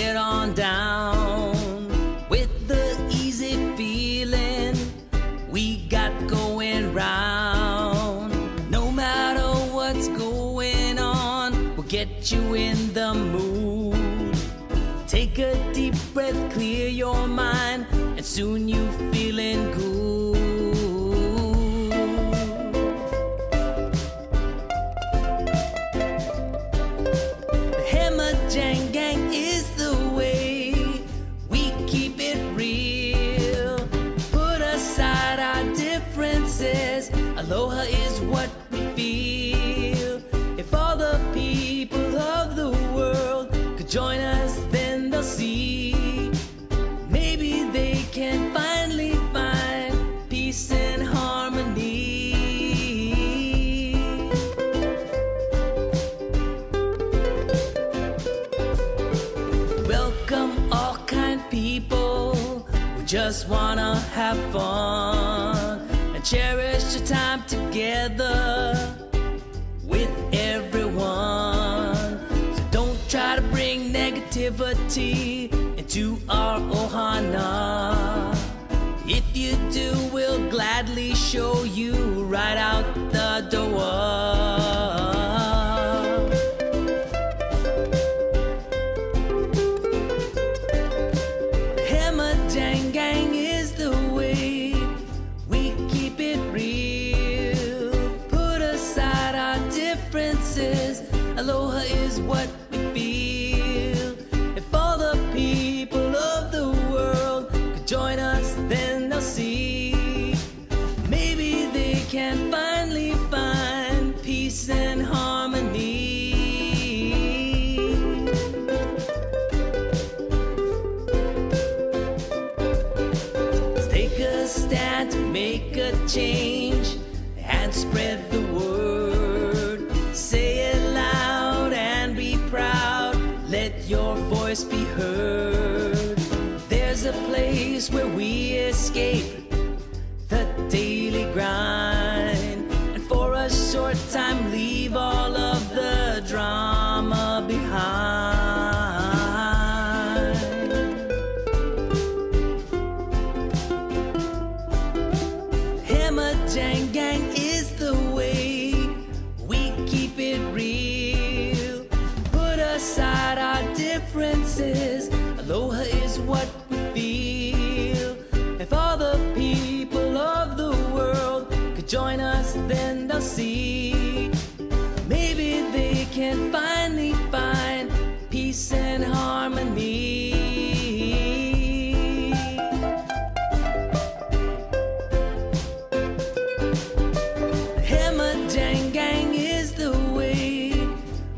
get on down with the easy feeling we got going round. No matter what's going on, we'll get you in the mood. Take a deep breath, clear your mind, and soon you feeling good. The Hammer Jang Gang is the way we keep it real. Put aside our differences, aloha is what we feel. If all the people of the world could join us, then they'll see. Maybe they can finally find peace and harmony. Welcome all kind people who just wanna have fun and cherish the time together with everyone. So don't try to bring negativity into our ohana. If you do, we'll gladly show you right out the door. Hammer Jang Gang is the way we keep it real. Put aside our differences, aloha is what we feel. If all the people of the world could join us, then they'll see. Maybe they can finally find peace and harmony. Let's take a stand to make a change and spread the word. Say it loud and be proud. Let your voice be heard. There's a place where we escape the daily grind, and for a short time leave all of the drama behind. Hammer Jang Gang is the way we keep it real. Put aside our differences, aloha is what we feel. If all the people of the world could join us, then they'll see. Maybe they can finally find peace and harmony. The Hammer Jang Gang is the way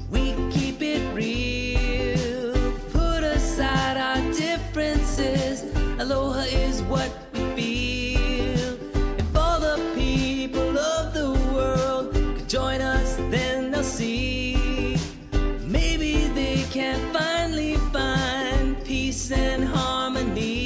we keep it real. Put aside our differences, aloha is what we feel. If all the people of the world could join us, then they'll see. Maybe they can finally find peace and harmony.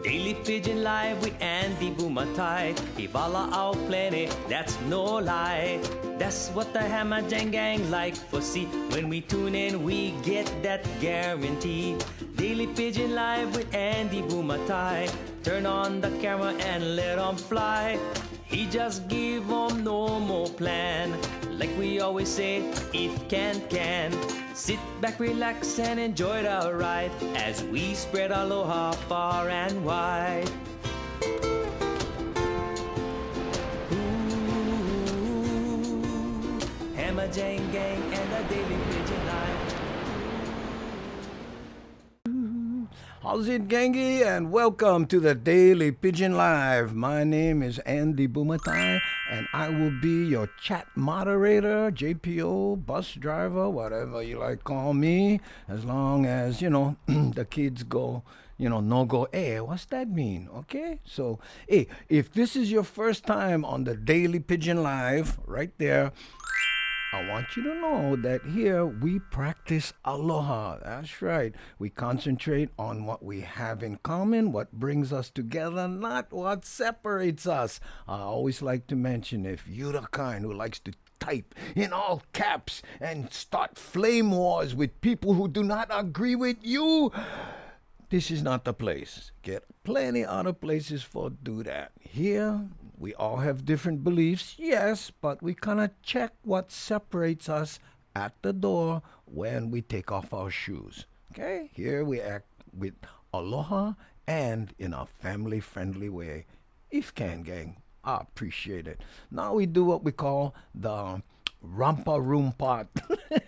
Daily Pidgin Live with Andy Bumatai. Ivala out plenty, that's no lie. That's what the Hammer Jang Gang like for see. When we tune in, we get that guarantee. Daily Pidgin Live with Andy Bumatai. Turn on the camera and let 'em fly. He just give 'em no more plan. Like we always say, if can. Sit back, relax, and enjoy the ride as we spread aloha far and wide. Ooh, Hammer Jang Gang and the Daily Pidgin Live. How's it, gangy? And welcome to the Daily Pidgin Live. My name is Andy Bumatai, and I will be your chat moderator, JPO, bus driver, whatever you like call me, as long as, the kids go, no go, hey, what's that mean? Okay? So, hey, if this is your first time on the Daily Pidgin Live, right there, I want you to know that here we practice aloha. That's right. We concentrate on what we have in common, what brings us together, not what separates us. I always like to mention, if you're the kind who likes to type in all caps and start flame wars with people who do not agree with you, this is not the place. Get plenty other places for do that. Here, we all have different beliefs, yes, but we kind of check what separates us at the door when we take off our shoes. Okay? Here we act with aloha and in a family-friendly way. If can, gang. I appreciate it. Now we do what we call the Rampa Room Pot,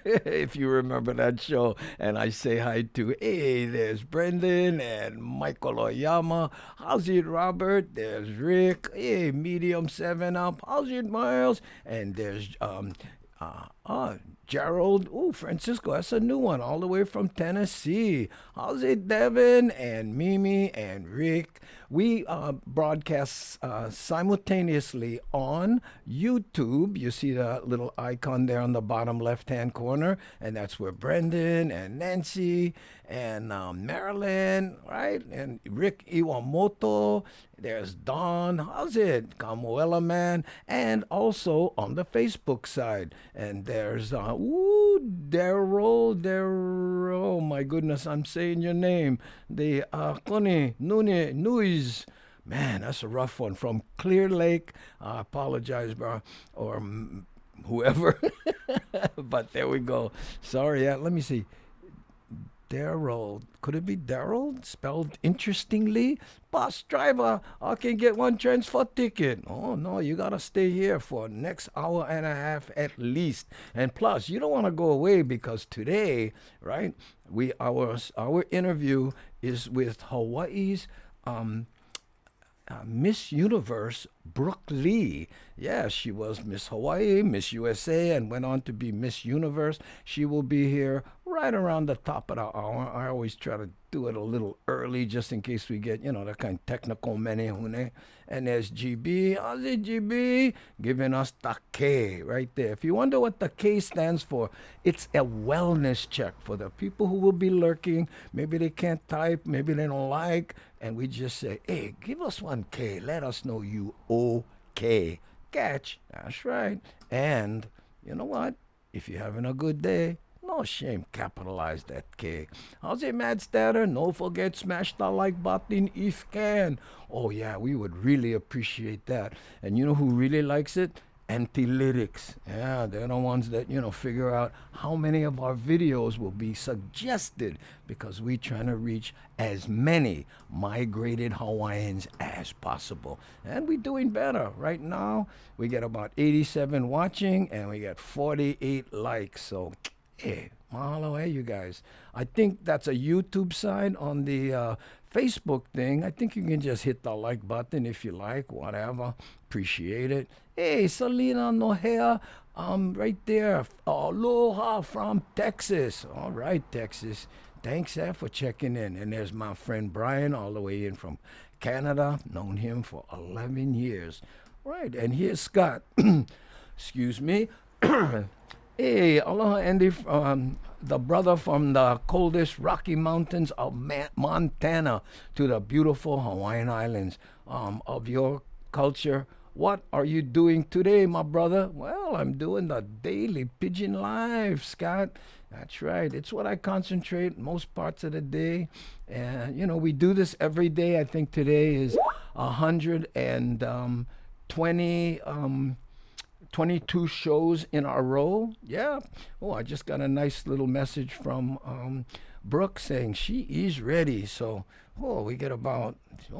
if you remember that show. And I say hi to, hey, there's Brendan and Michael Oyama. How's it, Robert? There's Rick. Hey, Medium 7 Up. How's it, Miles? And there's Gerald. Oh, Francisco, that's a new one, all the way from Tennessee. How's it, Devin and Mimi and Rick? We broadcast simultaneously on YouTube. You see the little icon there on the bottom left-hand corner, and that's where Brendan and Nancy and Marilyn, right? And Rick Iwamoto. There's Don. How's it? Camuela Man. And also on the Facebook side. And there's, Daryl. Oh my goodness, I'm saying your name. The Kone Nune Nuiz. Man, that's a rough one. From Clear Lake. I apologize, bro. Or whoever. But there we go. Sorry, let me see. Daryl. Could it be Daryl? Spelled interestingly? Bus driver, I can get one transfer ticket. Oh, no, you got to stay here for next hour and a half at least. And plus, you don't want to go away because today, right, our interview is with Hawaii's Miss Universe, Brooke Lee. Yeah, she was Miss Hawaii, Miss USA, and went on to be Miss Universe. She will be here right around the top of the hour. I always try to do it a little early just in case we get, that kind of technical menehune. And there's GB. How's it, GB? Giving us the K right there. If you wonder what the K stands for, it's a wellness check for the people who will be lurking. Maybe they can't type, maybe they don't like, and we just say, hey, give us one K. Let us know you okay. Catch. That's right. And you know what? If you're having a good day, no shame, capitalize that K. How's it, Mad Statter? No forget, smash the like button if can. Oh yeah, we would really appreciate that. And you know who really likes it? Antilytics. Yeah, they're the ones that, figure out how many of our videos will be suggested because we're trying to reach as many migrated Hawaiians as possible. And we're doing better. Right now, we get about 87 watching and we get 48 likes. So, hey, mahalo, hey, you guys. I think that's a YouTube side. On the Facebook thing, I think you can just hit the like button if you like, whatever. Appreciate it. Hey, Selena Nohea, right there. Aloha from Texas. All right, Texas. Thanks, for checking in. And there's my friend Brian, all the way in from Canada. Known him for 11 years. Right, and here's Scott. Excuse me. Hey, aloha, Andy, the brother from the coldest Rocky Mountains of Montana to the beautiful Hawaiian Islands. Of your culture, what are you doing today, my brother? Well, I'm doing the Daily Pidgin Live, Scott. That's right. It's what I concentrate most parts of the day. And, we do this every day. I think today is 22 shows in a row. Yeah. Oh, I just got a nice little message from Brooke saying she is ready. So, we get about,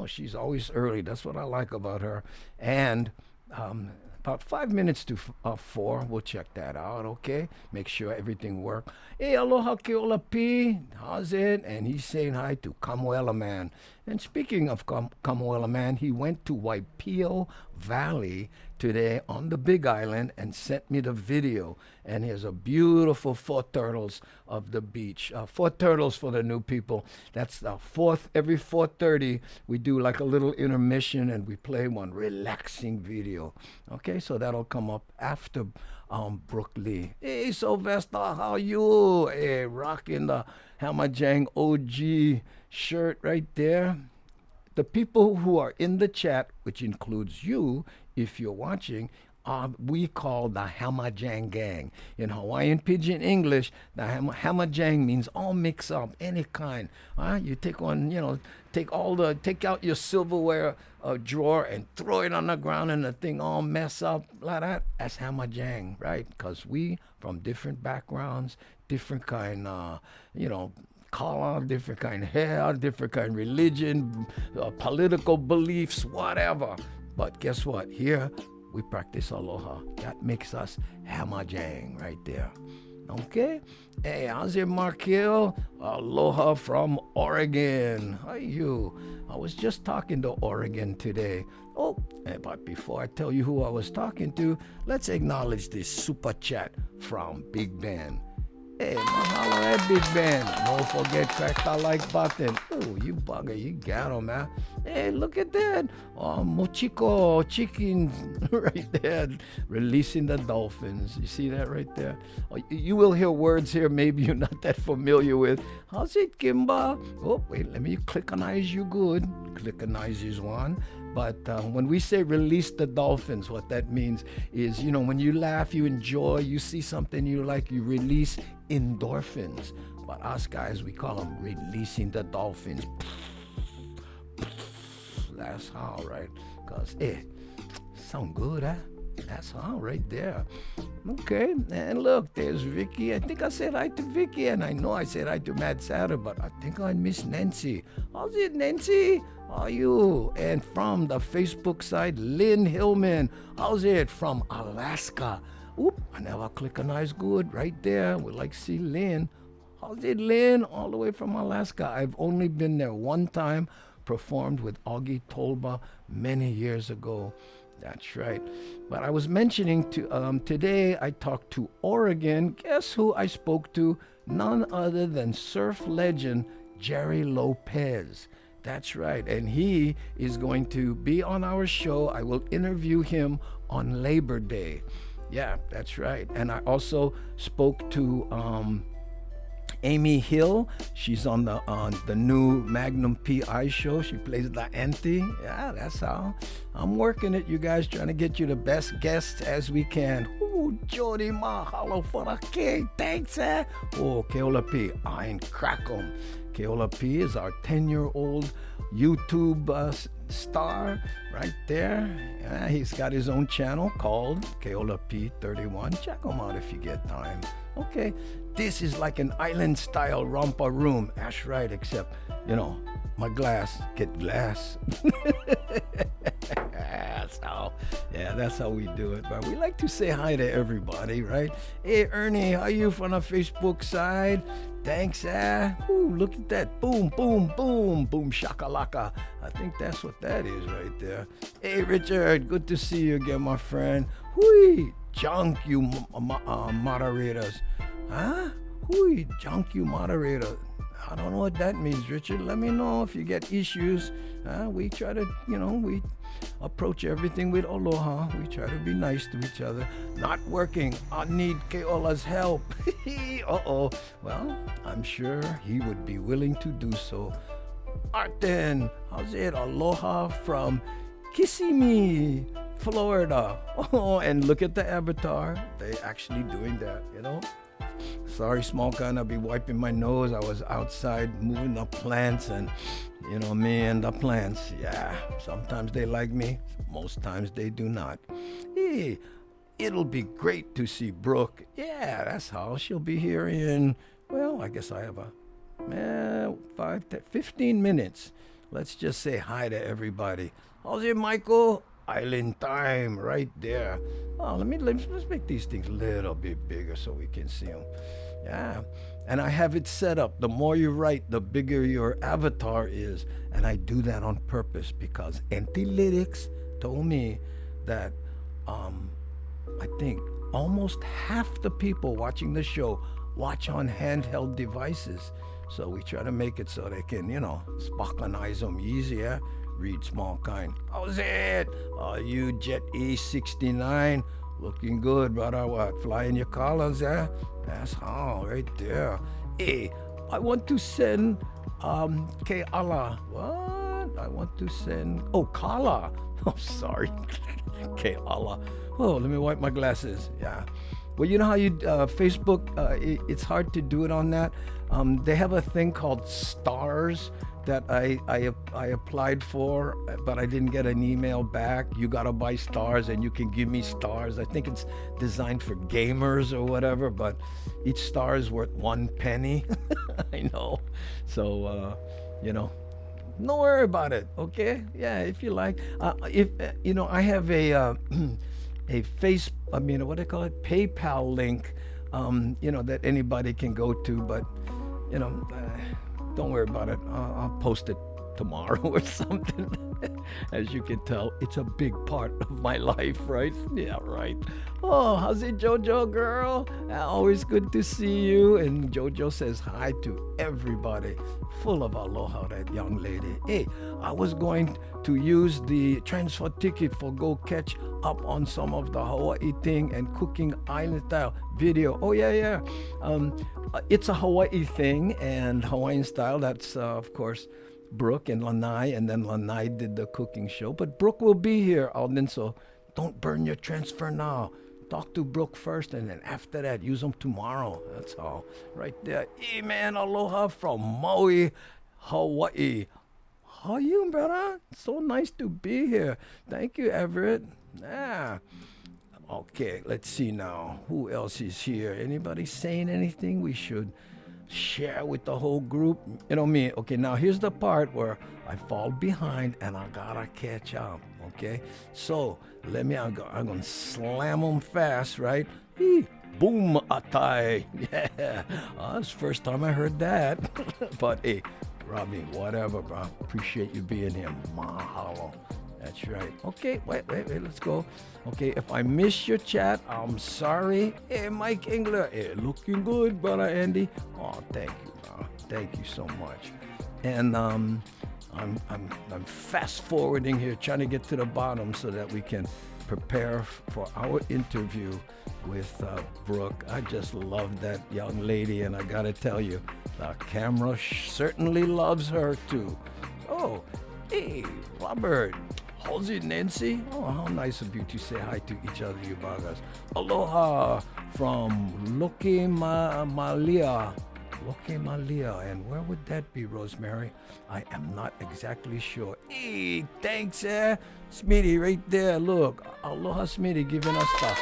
she's always early. That's what I like about her. And about 5 minutes to 4. We'll check that out, okay? Make sure everything works. Hey, aloha keola pi. How's it? And he's saying hi to Camuela Man. And speaking of Camuela Man, he went to Waipio Valley today on the Big Island and sent me the video. And here's a beautiful 4 turtles of the beach. 4 turtles for the new people. That's the every 4:30 we do like a little intermission and we play one relaxing video. Okay, so that'll come up after Brooke Lee. Hey, Sylvester, how you? Hey, rocking the Hamajang OG shirt right there. The people who are in the chat, which includes you, if you're watching, we call the Hamajang gang. In Hawaiian Pidgin English, the Hamajang means all mix up, any kind. You take one, take out your silverware drawer and throw it on the ground and the thing all mess up like that. That's Hamajang, right? Because we from different backgrounds, different kind, color, different kind of hair, different kind of religion, political beliefs, whatever. But guess what? Here, we practice aloha. That makes us Hamajang right there. Okay? Hey, how's it, Mark Hill? Aloha from Oregon. How are you? I was just talking to Oregon today. Oh, but before I tell you who I was talking to, let's acknowledge this super chat from Big Ben. Hey, mahalo at Big Ben. Don't forget, crack that like button. Oh, you bugger, you got him, man. Hey, look at that. Mochiko chickens right there, releasing the dolphins. You see that right there? You will hear words here maybe you're not that familiar with. How's it, Kimba? Oh, wait, let me clickanize you good. Clickanize is one. But when we say release the dolphins, what that means is, when you laugh, you enjoy, you see something you like, you release endorphins. But us guys, we call them releasing the dolphins. That's how, right? Because, sound good, huh? That's how right there. Okay, and look, there's Vicky. I think I said hi to Vicky, and I know I said hi to Mad Satter, but I think I miss Nancy. How's it, Nancy? How are you? And from the Facebook side, Lynn Hillman. How's it? From Alaska. Oop, I never click on eyes good right there. We'd like to see Lynn. How's it, Lynn? All the way from Alaska. I've only been there one time, performed with Augie Tolba many years ago. That's right. But I was mentioning today I talked to Oregon. Guess who I spoke to? None other than surf legend Jerry Lopez. That's right. And he is going to be on our show. I will interview him on Labor Day. Yeah, that's right. And I also spoke to Amy Hill. She's on the new Magnum PI show. She plays the auntie. Yeah, that's how. I'm working it, you guys, trying to get you the best guests as we can. Ooh, Jody mahalo for the cake. Thanks, eh? Oh, Keola P, I ain't crack 'em. Keola P is our 10-year-old YouTube star right there. Yeah, he's got his own channel called Keola P31. Check him out if you get time. Okay, this is like an island-style romper room. That's right, except, my glass get glass. That's how we do it. But we like to say hi to everybody, right? Hey, Ernie, how you from the Facebook side? Thanks, Ooh, look at that. Boom, boom, boom, boom, shakalaka. I think that's what that is right there. Hey, Richard, good to see you again, my friend. Hui, junk you moderators. Huh? Hui, junk you moderator. I don't know what that means, Richard. Let me know if you get issues. We try to, we approach everything with aloha. We try to be nice to each other. Not working. I need Keola's help. Uh-oh. Well, I'm sure he would be willing to do so. Arten, how's it? Aloha from Kissimmee, Florida. Oh, and look at the avatar. They actually doing that, Sorry, small gun, I'll be wiping my nose. I was outside moving the plants and, me and the plants. Yeah, sometimes they like me. Most times they do not. Hey, it'll be great to see Brooke. Yeah, that's how. She'll be here in, I guess I have 15 minutes. Let's just say hi to everybody. How's it, Michael? Island time right there. Oh, let's make these things a little bit bigger so we can see them. Yeah, and I have it set up. The more you write, the bigger your avatar is, and I do that on purpose because Antilytics told me that I think almost half the people watching the show watch on handheld devices. So we try to make it so they can, spockanize them easier. Read small kind. How's it? You Jet E69. Looking good, brother. What? Flying your colors, eh? That's how, right there. Hey, I want to send, K Allah. What? I want to send, Kala. Oh, sorry. K Allah. Oh, let me wipe my glasses. Yeah. Well, you know how you, Facebook, it's hard to do it on that. They have a thing called stars that I applied for, but I didn't get an email back. You gotta buy stars and you can give me stars. I think it's designed for gamers or whatever, but each star is worth 1 penny. I know. So, don't worry about it, okay? Yeah, if you like. I have a what do they call it? PayPal link, that anybody can go to, but, don't worry about it. I'll post it tomorrow or something. As you can tell, it's a big part of my life, right? Yeah, right. Oh, how's it, Jojo girl? Always good to see you. And Jojo says hi to everybody. Full of aloha, that young lady. Hey, I was going to use the transfer ticket for go catch up on some of the Hawaii thing and cooking island style video. Oh, yeah. It's a Hawaii thing and Hawaiian style. That's, of course, Brooke and Lanai, and then Lanai did the cooking show. But Brooke will be here, Alden, so don't burn your transfer now. Talk to Brooke first, and then after that, use them tomorrow. That's all. Right there. Hey, man, aloha from Maui, Hawaii. How are you, brother? So nice to be here. Thank you, Everett. Yeah. Okay, let's see now. Who else is here? Anybody saying anything we should share with the whole group? You know me. Okay, now here's the part where I fall behind and I gotta catch up. Okay, so I'm gonna slam them fast, right? Boom atai. Yeah, that's the first time I heard that. But hey, Robbie, whatever, bro. Appreciate you being here. Mahalo. That's right. Okay, wait, let's go. Okay, if I miss your chat, I'm sorry. Hey, Mike Engler. Hey, looking good, brother Andy. Oh, thank you, bro. Thank you so much. And I'm fast forwarding here, trying to get to the bottom so that we can prepare for our interview with Brooke. I just love that young lady, and I gotta tell you, the camera certainly loves her too. Oh, hey, Robert. How's it, Nancy? Oh, how nice of you to say hi to each other, you bagas. Aloha from Malia. And where would that be, Rosemary? I am not exactly sure. Hey, thanks, Smitty, right there. Look, aloha, Smitty, giving us the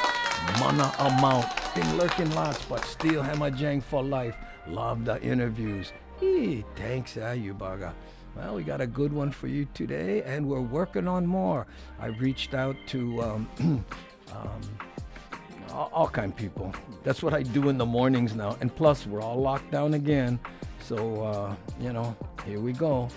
mana amount. Been lurking lots, but still hamajang for life. Love the interviews. Hey, thanks, you baga. Well, we got a good one for you today, and we're working on more. I reached out to all kind of people. That's what I do in the mornings now. And plus, we're all locked down again. So, here we go.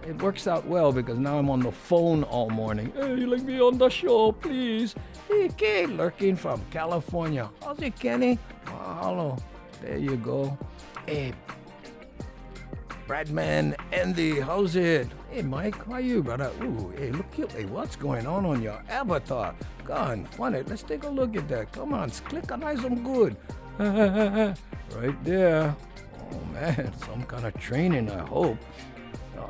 It works out well because now I'm on the phone all morning. Hey, you like me on the show, please? Hey, Kay, lurking from California. How's it, Kenny? Hello. There you go. Hey, Bradman, Andy, how's it? Hey, Mike, how are you, brother? Ooh, hey, look here. Hey, what's going on your avatar? God, funny. Let's take a look at that. Come on, click-anize them good. Right there. Oh, man, some kind of training, I hope.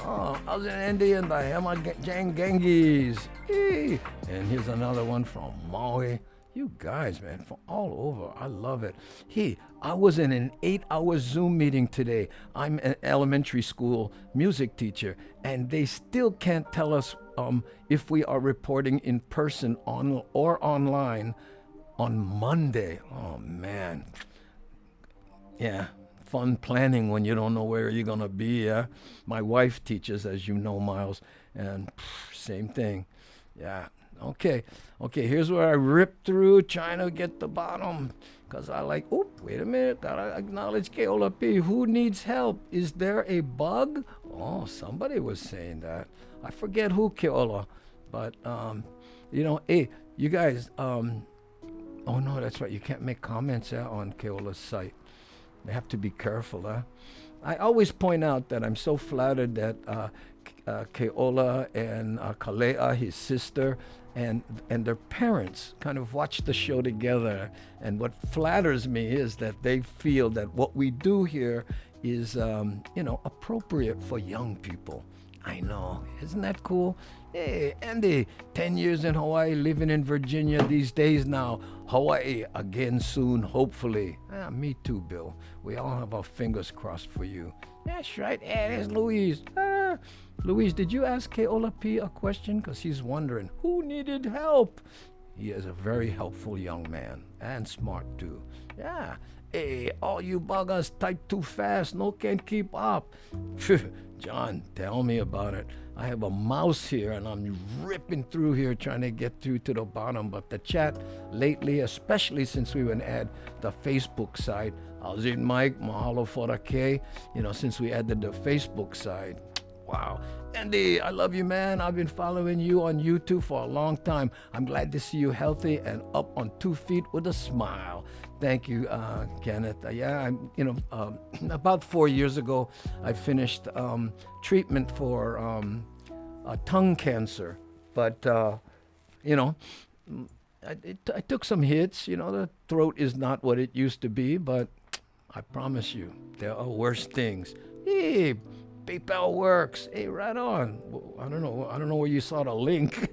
Oh, how's it, Andy and the Hamajangangis? Hey, and here's another one from Maui. You guys, man, from all over. I love it. Hey, I was in an 8-hour Zoom meeting today. I'm an elementary school music teacher, and they still can't tell us if we are reporting in person or online on Monday. Oh, man. Yeah, fun planning when you don't know where you're going to be, yeah? My wife teaches, as you know, Miles, and same thing. Yeah. Okay, here's where I rip through trying to get the bottom. Because I like, wait a minute, gotta acknowledge Keola P. Who needs help? Is there a bug? Oh, somebody was saying that. I forget who, Keola. But, hey, You guys, oh no, that's right. You can't make comments on Keola's site. They have to be careful, huh? I always point out that I'm so flattered that Keola and Kalea, his sister, and their parents kind of watch the show together. And what flatters me is that they feel that what we do here is, appropriate for young people. I know. Isn't that cool? Hey, Andy, 10 years in Hawaii, living in Virginia these days now. Hawaii again soon, hopefully. Me too, Bill. We all have our fingers crossed for you. That's right. Hey, there's Louise. Louise, did you ask Keola P a question? Because he's wondering, who needed help? He is a very helpful young man, and smart too. Yeah. Hey, all you buggers type too fast, no can keep up. John, tell me about it. I have a mouse here and I'm ripping through here trying to get through to the bottom. But the chat lately, especially since we went add the Facebook side, how's it, Mike? Mahalo for the K. Since we added the Facebook side. Wow. Andy, I love you, man. I've been following you on YouTube for a long time. I'm glad to see you healthy and up on 2 feet with a smile. Thank you, Kenneth. About 4 years ago, I finished treatment for tongue cancer. But, I took some hits. The throat is not what it used to be, but I promise you, there are worse things. Hey, PayPal works. Hey, right on. I don't know where you saw the link.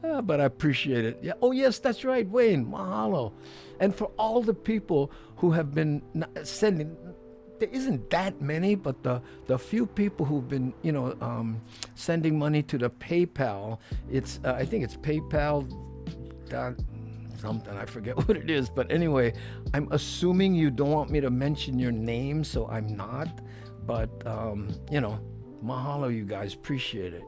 But I appreciate it. Yeah. Oh, yes, that's right, Wayne. Mahalo. And for all the people who have been sending, there isn't that many, but the few people who've been, sending money to the PayPal, it's I think it's PayPal. Something, I forget what it is. But anyway, I'm assuming you don't want me to mention your name, so I'm not. But, mahalo, you guys. Appreciate it,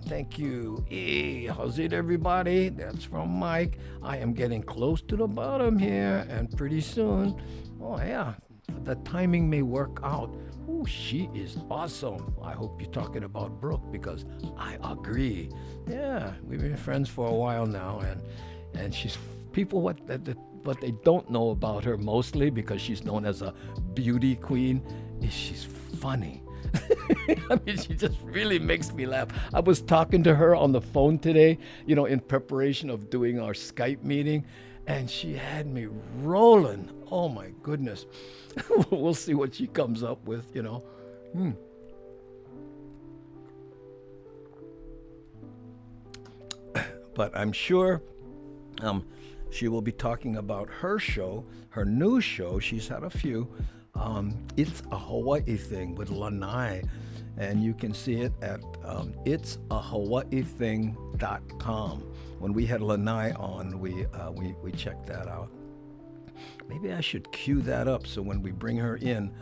Thank you. Hey, how's it, everybody? That's from Mike. I am getting close to the bottom here, and pretty soon, oh, yeah, the timing may work out. Oh, she is awesome. I hope you're talking about Brooke, because I agree. Yeah, we've been friends for a while now, and she's people what they don't know about her mostly, because she's known as a beauty queen, is she's funny. I mean, she just really makes me laugh. I was talking to her on the phone today, in preparation of doing our Skype meeting, and she had me rolling. Oh my goodness. We'll see what she comes up with, But I'm sure she will be talking about her show, her new show. She's had a few. It's a Hawaii Thing with Lanai, and you can see it at itsahawaiithing.com. When we had Lanai on, we checked that out. Maybe I should cue that up so when we bring her in,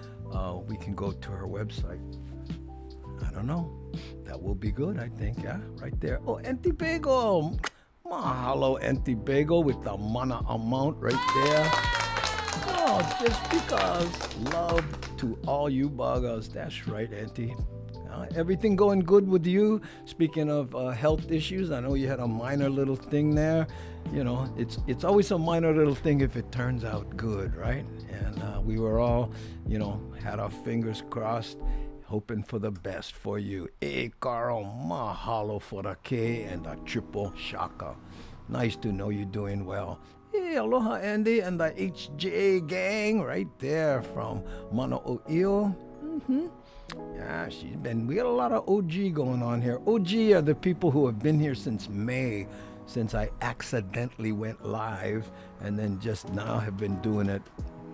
we can go to her website. I don't know. That will be good, I think. Yeah, right there. Oh, Auntie Bagel. Mahalo, Auntie Bagel, with the mana amount right there. Oh, just because. Love to all you buggers. That's right, Auntie. Everything going good with you? Speaking of health issues, I know you had a minor little thing there. It's always a minor little thing if it turns out good, right? And we were all, had our fingers crossed, hoping for the best for you. Hey, Carl, mahalo for the K and the triple shaka. Nice to know you're doing well. Hey, aloha, Andy, and the HJ gang right there from Mana'o'io. Yeah, we got a lot of OG going on here. OG are the people who have been here since May, since I accidentally went live, and then just now have been doing it.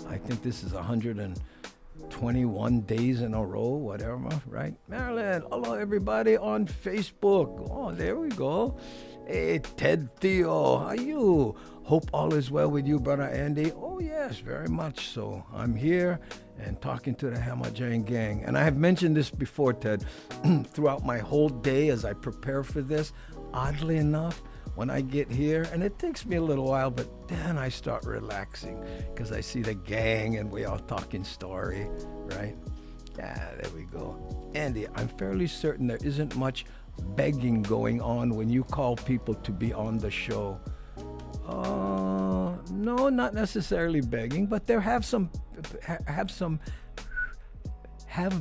I think this is 121 days in a row, whatever, right? Marilyn, hello everybody on Facebook. Oh, there we go. Hey, Ted Theo, how are you? Hope all is well with you, brother Andy. Oh, yes, very much so. I'm here and talking to the Hamajang gang. And I have mentioned this before, Ted, throughout my whole day as I prepare for this. Oddly enough, when I get here, and it takes me a little while, but then I start relaxing because I see the gang and we all talking story, right? Yeah, there we go. Andy, I'm fairly certain there isn't much begging going on when you call people to be on the show? No, not necessarily begging, but there have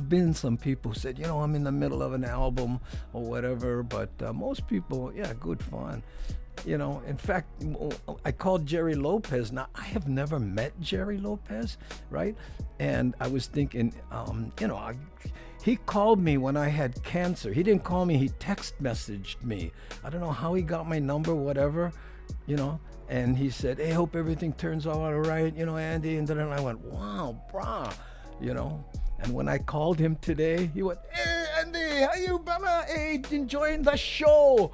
been some people who said, I'm in the middle of an album or whatever, but most people, good fun. In fact, I called Jerry Lopez. Now, I have never met Jerry Lopez, right? And I was thinking, he called me when I had cancer. He didn't call me, he text messaged me. I don't know how he got my number, whatever, and he said, hey, hope everything turns out all right, Andy. And then I went, wow, brah, And when I called him today, he went, hey, Andy, how you, brother? Hey, enjoying the show.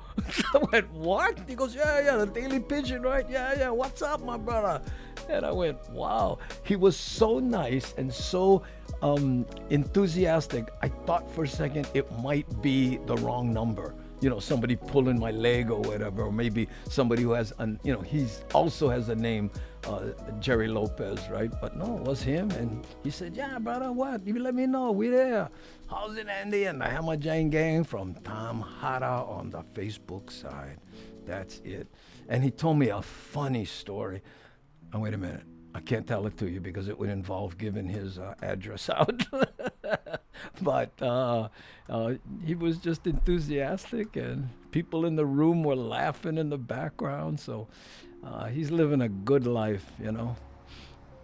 I went, what? He goes, yeah, the Daily Pigeon, right? Yeah, what's up, my brother? And I went, wow. He was so nice and so enthusiastic. I thought for a second it might be the wrong number. Somebody pulling my leg or whatever, or maybe somebody who has, he's also has a name, Jerry Lopez, right? But no, it was him, and he said, yeah, brother, what? You let me know, we there. How's it, Andy? And the Hammer Jang Gang from Tom Hara on the Facebook side. That's it. And he told me a funny story. Oh, wait a minute. I can't tell it to you because it would involve giving his address out. But he was just enthusiastic, and people in the room were laughing in the background. So he's living a good life,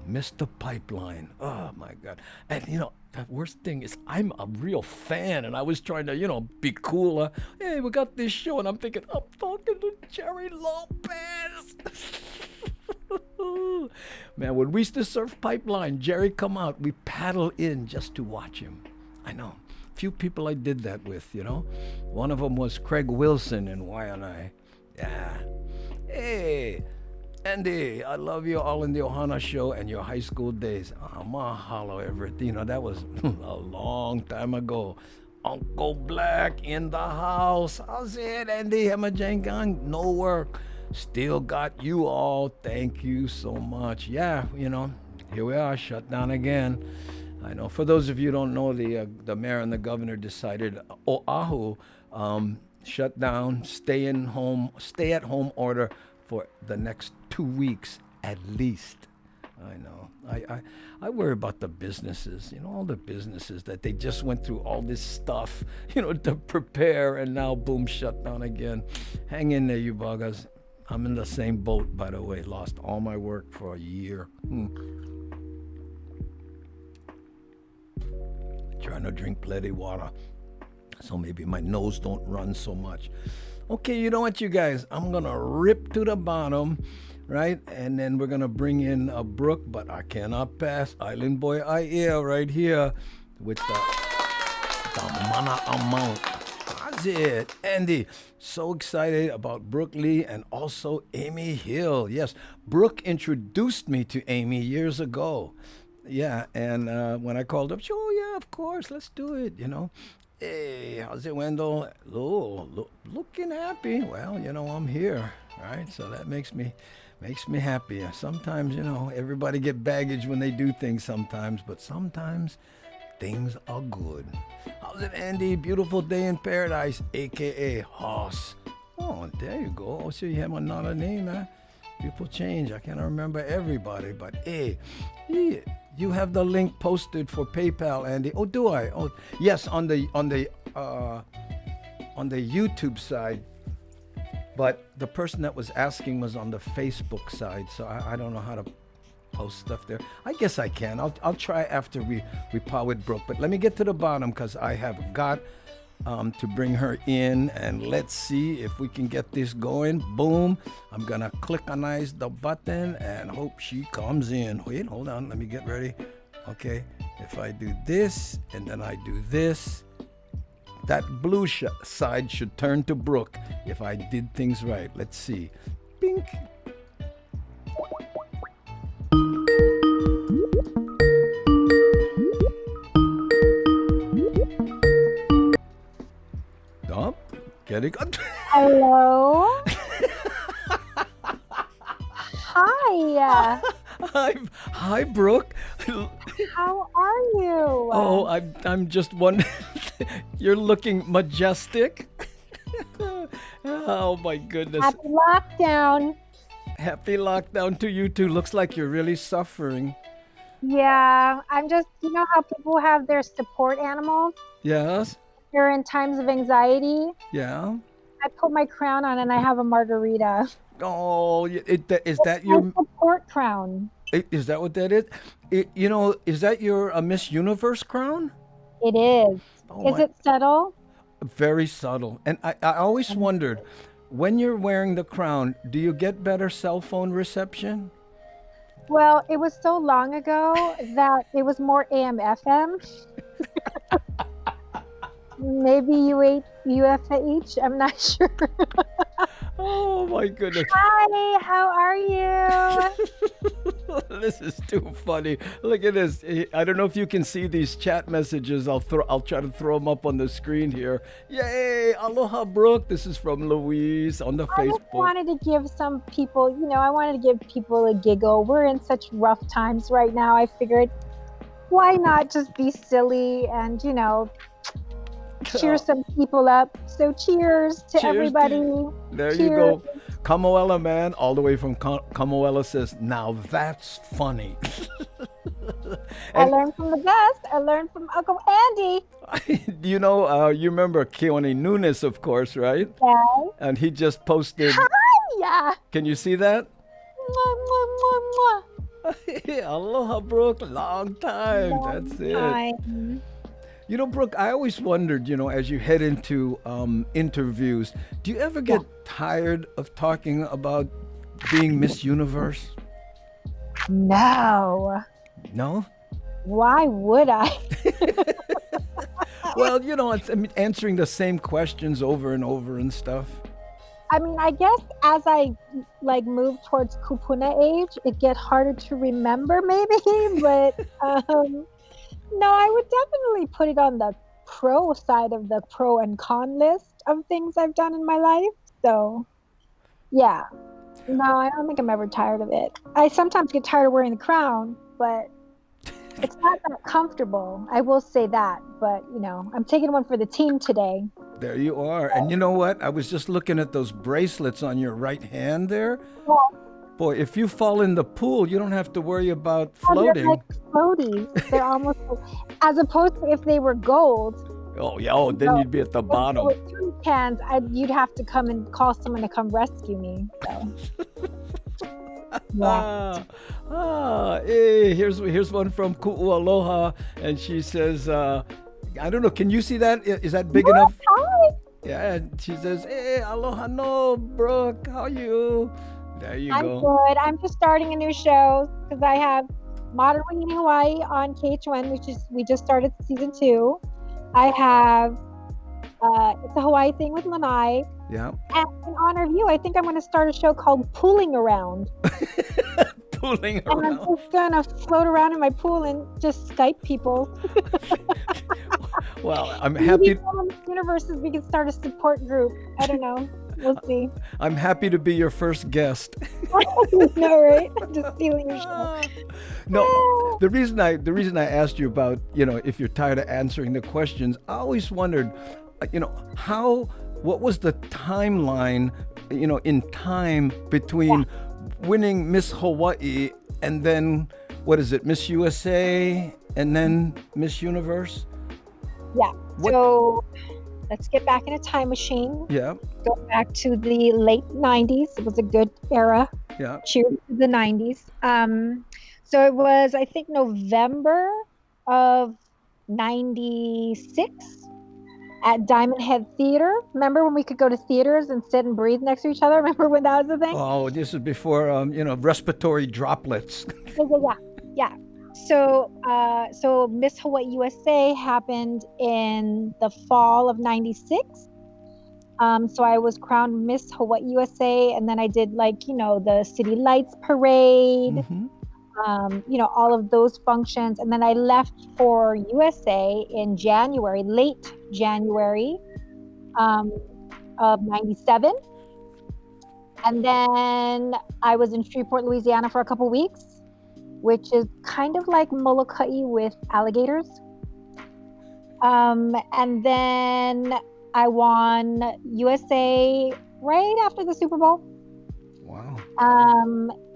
Mr. Pipeline. Oh, my God. And, the worst thing is I'm a real fan, and I was trying to, be cool. Hey, we got this show, and I'm thinking, I'm talking to Jerry Lopez. Man, when we used to surf Pipeline, Jerry come out, we paddle in just to watch him. I know. Few people I did that with, One of them was Craig Wilson in Waianae. Yeah. Hey, Andy, I love you all in the Ohana show and your high school days. Mahalo, Everett. That was a long time ago. Uncle Black in the house. How's it, Andy? Hamajangang? No work. Still got you all. Thank you so much. Yeah, here we are, shut down again. I know. For those of you who don't know, the mayor and the governor decided Oahu shut down, stay at home order for the next 2 weeks at least. I know. I worry about the businesses, all the businesses that they just went through all this stuff, to prepare, and now boom, shut down again. Hang in there, you buggers. I'm in the same boat, by the way. Lost all my work for a year. Trying to drink plenty water, so maybe my nose don't run so much. Okay, you know what, you guys? I'm gonna rip to the bottom, right? And then we're gonna bring in a Brook, but I cannot pass Island Boy Ia right here with the mana amount. That's it, Andy. So excited about Brooke Lee and also Amy Hill. Yes, Brooke introduced me to Amy years ago. Yeah, and when I called up, sure, yeah, of course, let's do it, Hey, how's it, Wendell? Oh, looking happy. Well, I'm here, right? So that makes me happy. Sometimes, everybody get baggage when they do things sometimes, but sometimes things are good. How's it, Andy? Beautiful day in paradise, a.k.a. Hoss. Oh, there you go. Oh, so you have another name, huh? People change. I can't remember everybody, but hey, you have the link posted for PayPal, Andy. Oh, do I? Oh, yes, on the YouTube side. But the person that was asking was on the Facebook side, so I don't know how to post stuff there. I guess I can. I'll try after we part with Brooke. But let me get to the bottom because I have got to bring her in, and let's see if we can get this going. Boom. I'm gonna click-onize the button and hope she comes in. Wait, hold on, let me get ready. Okay, if I do this and then I do this, that blue side should turn to Brooke if I did things right. Let's see. Bink. Get it? Hello. Hi. Hi, Brooke. How are you? Oh, I'm just wondering. You're looking majestic. Oh my goodness. Happy lockdown. Happy lockdown to you too. Looks like you're really suffering. Yeah, I'm just, how people have their support animals? Yes? They're in times of anxiety. Yeah. I put my crown on and I have a margarita. Oh, is that My your support crown. is that what that is? Is that your Miss Universe crown? It is. Oh Is it subtle? Very subtle. And I always wondered, when you're wearing the crown, do you get better cell phone reception? Well, it was so long ago that it was more AM FM. Maybe UFH. I'm not sure. Oh my goodness. Hi, how are you? This is too funny. Look at this. I don't know if you can see these chat messages. I'll try to throw them up on the screen here. Yay! Aloha, Brooke. This is from Louise on the I just Facebook. wanted to give some people, I wanted to give people a giggle. We're in such rough times right now. I figured, why not just be silly and, cheer some people up. So cheers to Cheers everybody. There Cheers. you go. Kamoela man, all the way from Kamoela says, now that's funny. I learned from the best. I learned from Uncle Andy. You remember Keone Nunes, of course, right? Yeah. And he just posted. Yeah. Can you see that? Mwah, mwah, mwah, mwah. Aloha, Brooke. Long time. That's it. Hi. Brooke, I always wondered, as you head into interviews, do you ever get tired of talking about being Miss Universe? No. No? Why would I? Well, answering the same questions over and over and stuff. I mean, I guess as I move towards kupuna age, it gets harder to remember maybe, but no, I would definitely put it on the pro side of the pro and con list of things I've done in my life. So, yeah. No, I don't think I'm ever tired of it. I sometimes get tired of wearing the crown, but it's not that comfortable. I will say that. But, I'm taking one for the team today. There you are. And you know what? I was just looking at those bracelets on your right hand there. Yeah. Boy, if you fall in the pool, you don't have to worry about Oh, they're floating. like floaties. They're almost as opposed to if they were gold. Oh, yeah. Oh, then you'd be at the bottom. With 2 cans, you'd have to come and call someone to come rescue me. So. Yeah. Hey, here's one from Ku'ualoha, and she says, I don't know, can you see that? Is that big enough? Hi. Yeah, and she says, hey, aloha no, Brooke, how are you? There you I'm go. good. I'm just starting a new show because I have Modern Winging in Hawaii on KH1, we just started season 2. I have It's a Hawaii Thing with Lanai. Yeah. And in honor of you, I think I'm going to start a show called Pooling Around. Pooling And I'm around. just going to float around in my pool and just Skype people. Well, I'm Maybe happy. one of the universes we can start a support group. I don't know. We'll see. I'm happy to be your first guest. No, right? I'm just stealing your show. No, the reason I asked you about, if you're tired of answering the questions, I always wondered, what was the timeline, in time between winning Miss Hawaii and then, what is it, Miss USA and then Miss Universe? Yeah. What- So let's get back in a time machine. Yeah, Go back to the late 90s. It was a good era. yeah. Cheers to the 90s. So it was, I think, November of 96 at Diamond Head Theater. Remember when we could go to theaters and sit and breathe next to each other? Remember when that was a thing? Oh, this is before, respiratory droplets. Yeah. So Miss Hawaii USA happened in the fall of 96. So I was crowned Miss Hawaii USA, and then I did the City Lights Parade, Mhm. All of those functions. And then I left for USA in January, late January of 97. And then I was in Shreveport, Louisiana for a couple weeks, which is kind of like Molokai with alligators. And then I won USA right after the Super Bowl. Wow.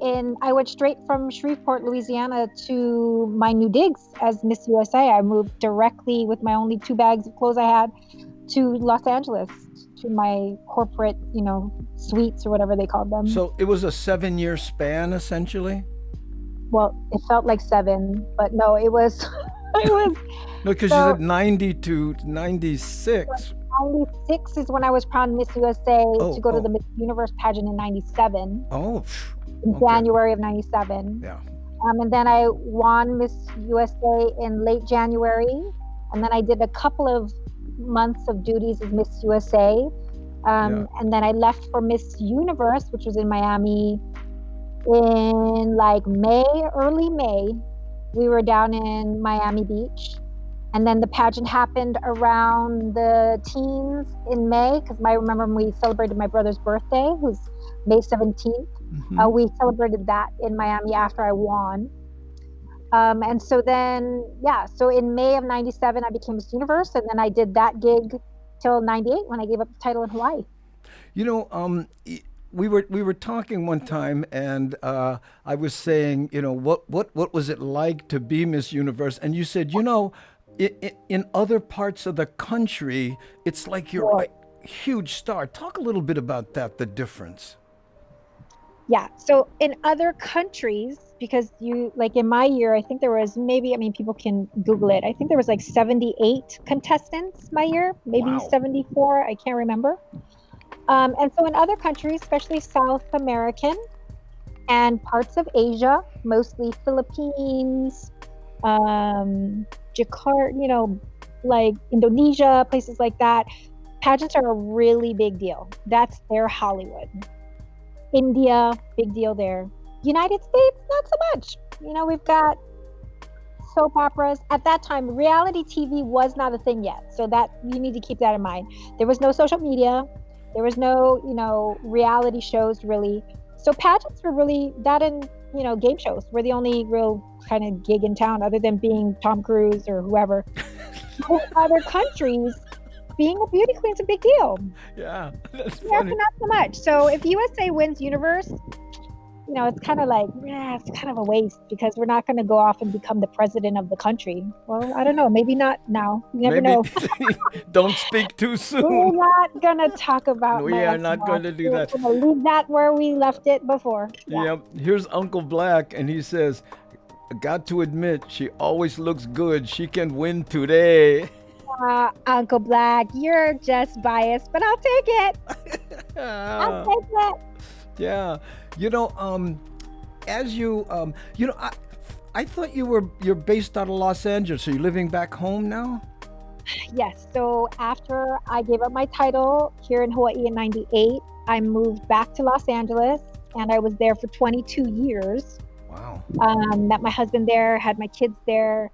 And I went straight from Shreveport, Louisiana to my new digs as Miss USA. I moved directly with my only 2 bags of clothes I had to Los Angeles, to my corporate, suites or whatever they called them. So it was a 7-year span, essentially? Well, it felt like 7, but no, it was, it was. No, because you said 90 to 96. 96 is when I was crowned Miss USA to go to the Miss Universe pageant in 97. Oh, in January of 97. Yeah. And then I won Miss USA in late January. And then I did a couple of months of duties as Miss USA. And then I left for Miss Universe, which was in Miami in like early May. We were down in Miami Beach. And then the pageant happened around the teens in May, because I remember when we celebrated my brother's birthday, who's May 17th. Mm-hmm. We celebrated that in Miami after I won. And so then, so in May of 97, I became Miss Universe. And then I did that gig till 98 when I gave up the title in Hawaii. We were talking one time, and I was saying, what was it like to be Miss Universe? And you said, in other parts of the country, it's like you're a huge star. Talk a little bit about that, the difference. Yeah. So in other countries, because in my year, I think there was people can Google it. I think there was like 78 contestants my year, maybe 74. I can't remember. And so in other countries, especially South American and parts of Asia, mostly Philippines, Jakarta, like Indonesia, places like that, pageants are a really big deal. That's their Hollywood. India, big deal there. United States, not so much. We've got soap operas. At that time, reality TV was not a thing yet. So that you need to keep that in mind. There was no social media. There was no, reality shows really. So pageants were really that, and, game shows were the only real kind of gig in town, other than being Tom Cruise or whoever. In other countries, being a beauty queen's a big deal. Yeah, that's funny. Not so much. So if USA wins Universe, it's kind of like, it's kind of a waste, because we're not going to go off and become the president of the country. Well, I don't know. Maybe not now. You never know. Don't speak too soon. We're not going to talk about We are not going to do that. We're going to leave that where we left it before. Yeah. Here's Uncle Black, and he says, I got to admit, she always looks good. She can win today. Uncle Black, you're just biased, but I'll take it. I'll take it. Yeah. As you, I thought you're based out of Los Angeles. Are you living back home now? Yes. So after I gave up my title here in Hawaii in 98, I moved back to Los Angeles, and I was there for 22 years. Wow. Met my husband there, had my kids there.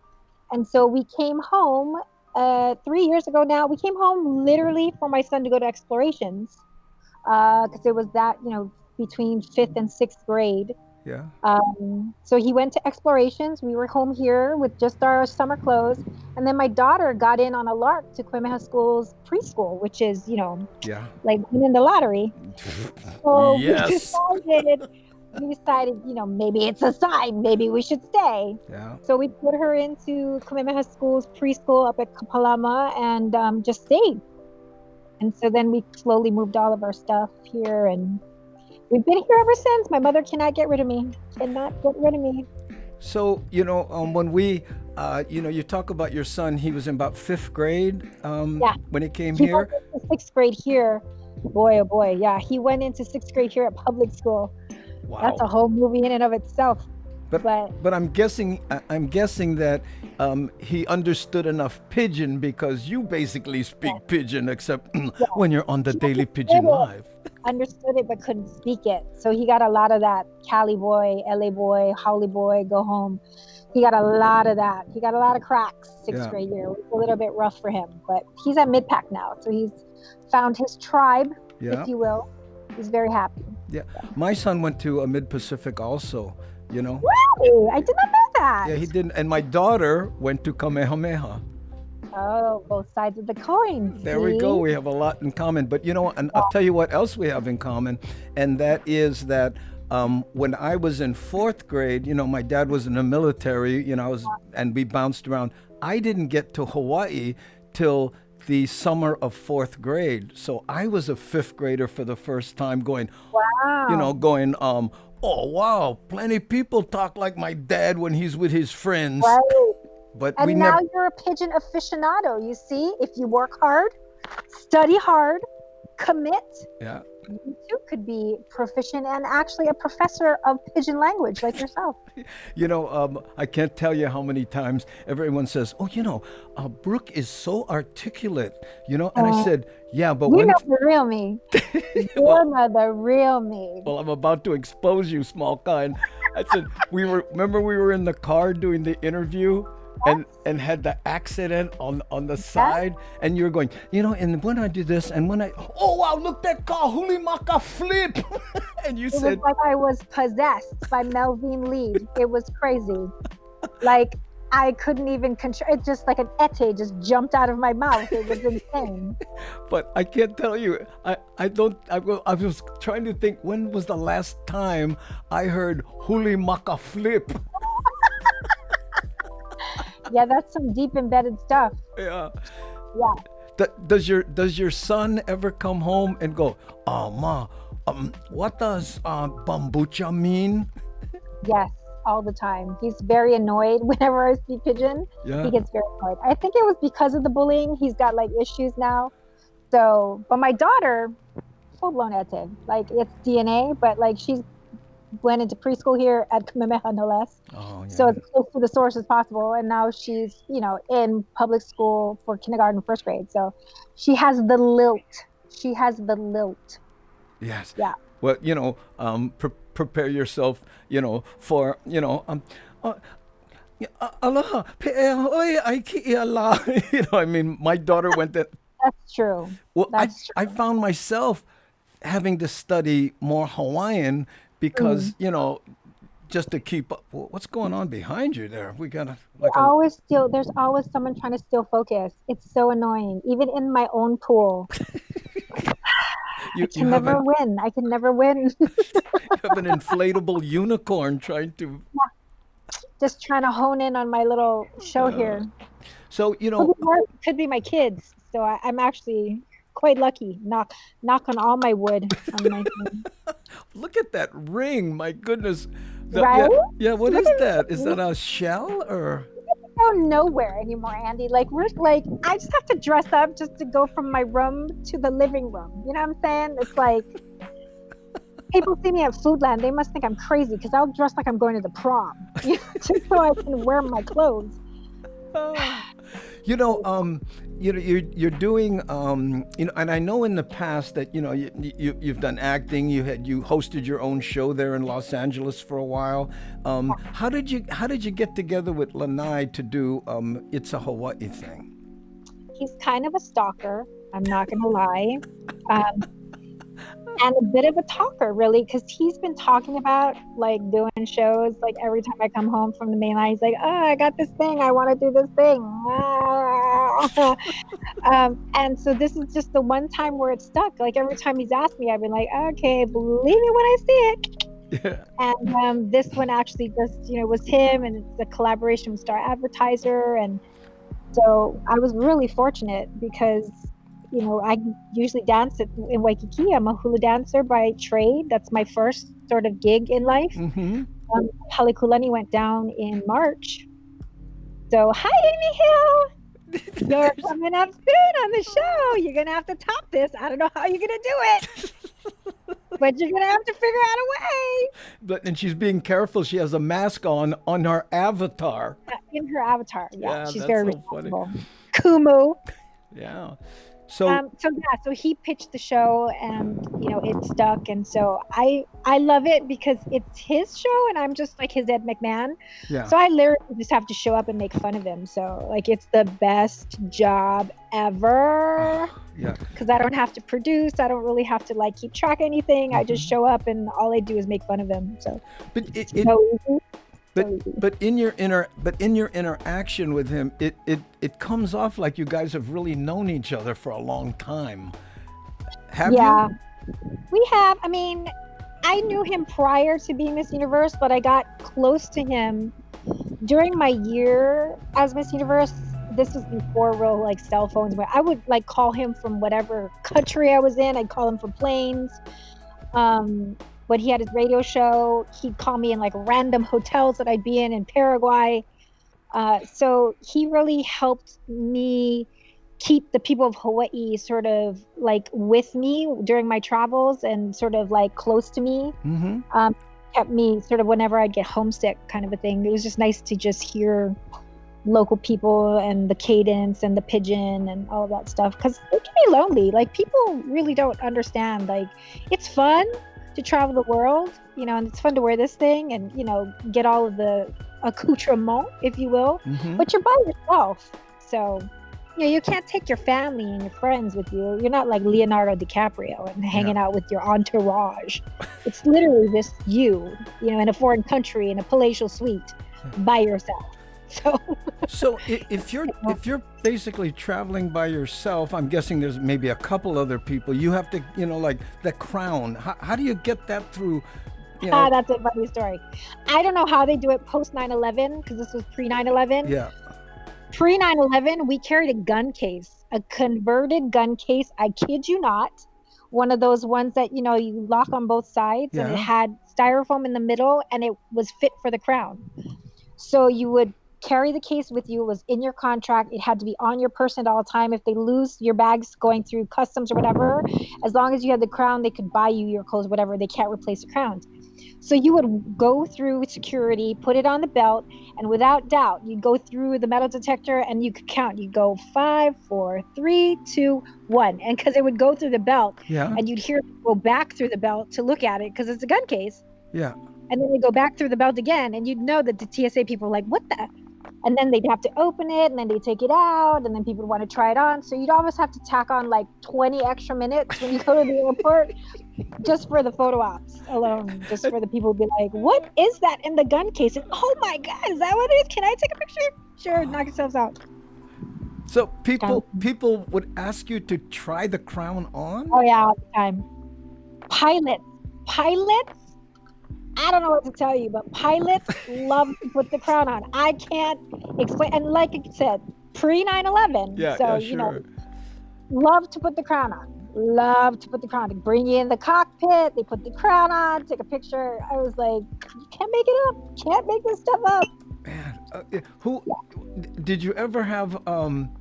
And so we came home 3 years ago now. We came home literally for my son to go to explorations, because it was that, between 5th and 6th grade. Yeah. So he went to explorations. We were home here with just our summer clothes. And then my daughter got in on a lark to Kamehameha School's preschool, which is, like winning the lottery. So yes. we decided, maybe it's a sign. Maybe we should stay. Yeah. So we put her into Kamehameha School's preschool up at Kapalama, and just stayed. And so then we slowly moved all of our stuff here, and we've been here ever since. My mother cannot get rid of me. So, when we, you talk about your son, he was in about 5th grade when he came here. He went into 6th grade here. Boy, oh boy. Yeah, he went into 6th grade here at public school. Wow. That's a whole movie in and of itself. But I'm guessing that he understood enough Pidgin, because you basically speak Pidgin, except when you're on the Daily Pidgin Live. Understood it but couldn't speak it. So he got a lot of that Cali boy, LA boy, Howley boy, go home. He got a lot of that. He got a lot of cracks 6th grade year. It was a little bit rough for him, but he's at mid-pack now. So he's found his tribe, if you will. He's very happy. Yeah. My son went to a Mid-Pacific also, Really? I did not know that. Yeah, he did. And my daughter went to Kamehameha. Oh, both sides of the coin. There we see? go. We have a lot in common. But you know, and I'll tell you what else we have in common, and that is that when I was in fourth grade, you know, my dad was in the military, you know, and we bounced around. I didn't get to Hawaii till the summer of fourth grade. So I was a fifth grader for the first time going, Wow. you know, going, oh, wow, plenty people talk like my dad when he's with his friends. Right. But And we now never, you're a pigeon aficionado. You see, if you work hard, study hard, commit, yeah. you too could be proficient and actually a professor of pigeon language like yourself. You know, I can't tell you how many times everyone says, oh, you know, Brooke is so articulate, you know, and I said, yeah, but You when, know the real me. You know the real me. well, I'm about to expose you, small kind. I said, remember we were in the car doing the interview and had the accident on the side, and you're going, you know, and when I do this, and when oh wow, look that car, huli maka flip, and you It said, was like I was possessed by Melvin Lead. It was crazy. Like I couldn't even control it. Just like an ete just jumped out of my mouth. It was insane. but I can't tell you, I was trying to think, when was the last time I heard huli maka flip? Yeah, that's some deep embedded stuff. Yeah. Yeah. Does your son ever come home and go, oh ma, what does bambucha mean? Yes, all the time. He's very annoyed whenever I speak pigeon. Yeah. He gets very annoyed. I think it was because of the bullying. He's got like issues now. So, but my daughter, full blown ete. Like it's DNA, but like she's went into preschool here at Kamehameha, no less. Oh, yeah. So as close to the source as possible. And now she's, you know, in public school for kindergarten, first grade. So she has the lilt. She has the lilt. Yes. Yeah. Well, you know, prepare yourself, you know, for, you know, aloha, oi, aiki ala. You know, I mean, my daughter went that. That's true. Well, That's I found myself having to study more Hawaiian because, you know, just to keep up. What's going on behind you there? We got like There's always someone trying to steal focus. It's so annoying. Even in my own pool. you I can never win. I can never win. you have an inflatable unicorn trying to. Just trying to hone in on my little show here. So, you know. Could be my kids. So I'm actually quite lucky. Knock on all my wood. On my Look at that ring. My goodness. Right? Yeah, what is that? Is that a shell or? Go nowhere anymore, Andy. Like I just have to dress up just to go from my room to the living room. You know what I'm saying? It's like people see me at Foodland, they must think I'm crazy because I'll dress like I'm going to the prom, just so I can wear my clothes. You know, you're doing, you know, and I know in the past that, you know, you've done acting. You hosted your own show there in Los Angeles for a while. How did you get together with Lanai to do It's a Hawaii thing? He's kind of a stalker. I'm not gonna lie. And a bit of a talker, really, because he's been talking about like doing shows. Like every time I come home from the main line, he's like, "Oh, I got this thing. I want to do this thing." And so this is just the one time where it stuck. Like every time he's asked me, I've been like, "Okay, believe me when I see it." Yeah. And this one actually just, you know, was him, and it's a collaboration with Star Advertiser, and so I was really fortunate because, you know, I usually dance in Waikiki. I'm a hula dancer by trade. That's my first sort of gig in life. Mm-hmm. Halekulani went down in March. So, hi, Amy Hill. You're coming up soon on the show. You're going to have to top this. I don't know how you're going to do it, but you're going to have to figure out a way. And she's being careful. She has a mask on her avatar. In her avatar. Yeah, she's that's very so funny. responsible. Kumu. Yeah. So So he pitched the show, and you know it stuck, and so I love it because it's his show, and I'm just like his Ed McMahon. Yeah. So I literally just have to show up and make fun of him. So like it's the best job ever. Yeah. Because I don't have to produce. I don't really have to like keep track of anything. I just show up, and all I do is make fun of him. So But it's so easy. But So, but in your interaction with him, it comes off like you guys have really known each other for a long time. Have yeah, you? we have. I mean, I knew him prior to being Miss Universe, but I got close to him during my year as Miss Universe. This was before real like cell phones, but I would like call him from whatever country I was in. I'd call him from planes. Um, when he had his radio show, he'd call me in like random hotels that I'd be in Paraguay. So he really helped me keep the people of Hawaii sort of like with me during my travels and sort of like close to me. Mm-hmm. Kept me sort of whenever I'd get homesick kind of a thing. It was just nice to just hear local people and the cadence and the pidgin and all of that stuff, because it can be lonely. Like, people really don't understand. Like, it's fun to travel the world, and it's fun to wear this thing and get all of the accoutrement, if you will, Mm-hmm. but you're by yourself. So you can't take your family and your friends with you. You're not like Leonardo DiCaprio and hanging out with your entourage. It's literally just you in a foreign country in a palatial suite by yourself. So if you're basically traveling by yourself, I'm guessing there's maybe a couple other people. You have to, like the crown. How do you get that through? That's a funny story. I don't know how they do it post 9/11, because this was pre 9/11. Yeah. Pre 9/11, we carried a gun case, a converted gun case. I kid you not. One of those ones that, you lock on both sides, and it had styrofoam in the middle, and it was fit for the crown. So you would carry the case with you. It was in your contract. It had to be on your person at all time. If they lose your bags going through customs or whatever, as long as you had the crown, they could buy you your clothes, whatever. They can't replace the crowns. So you would go through security, put it on the belt, and without doubt, you'd go through the metal detector and you could count. You'd go 5, 4, 3, 2, 1. And because it would go through the belt, and you'd hear it go back through the belt to look at it, because it's a gun case. Yeah. And then they go back through the belt again, and you'd know that the TSA people were like, what the? And then they'd have to open it, and then they'd take it out, and then people would want to try it on. So you'd almost have to tack on like 20 extra minutes when you go to the airport, just for the photo ops alone, just for the people to be like, what is that in the gun case? And, oh my God, is that what it is? Can I take a picture? Sure, knock yourselves out. So people would ask you to try the crown on? Oh yeah, all the time. Pilots, I don't know what to tell you, but pilots love to put the crown on. I can't explain. And like I said, pre 9/11. So, sure. Love to put the crown on. Love to put the crown on. Bring you in the cockpit. They put the crown on, take a picture. I was like, you can't make it up. Can't make this stuff up. Man, did you ever have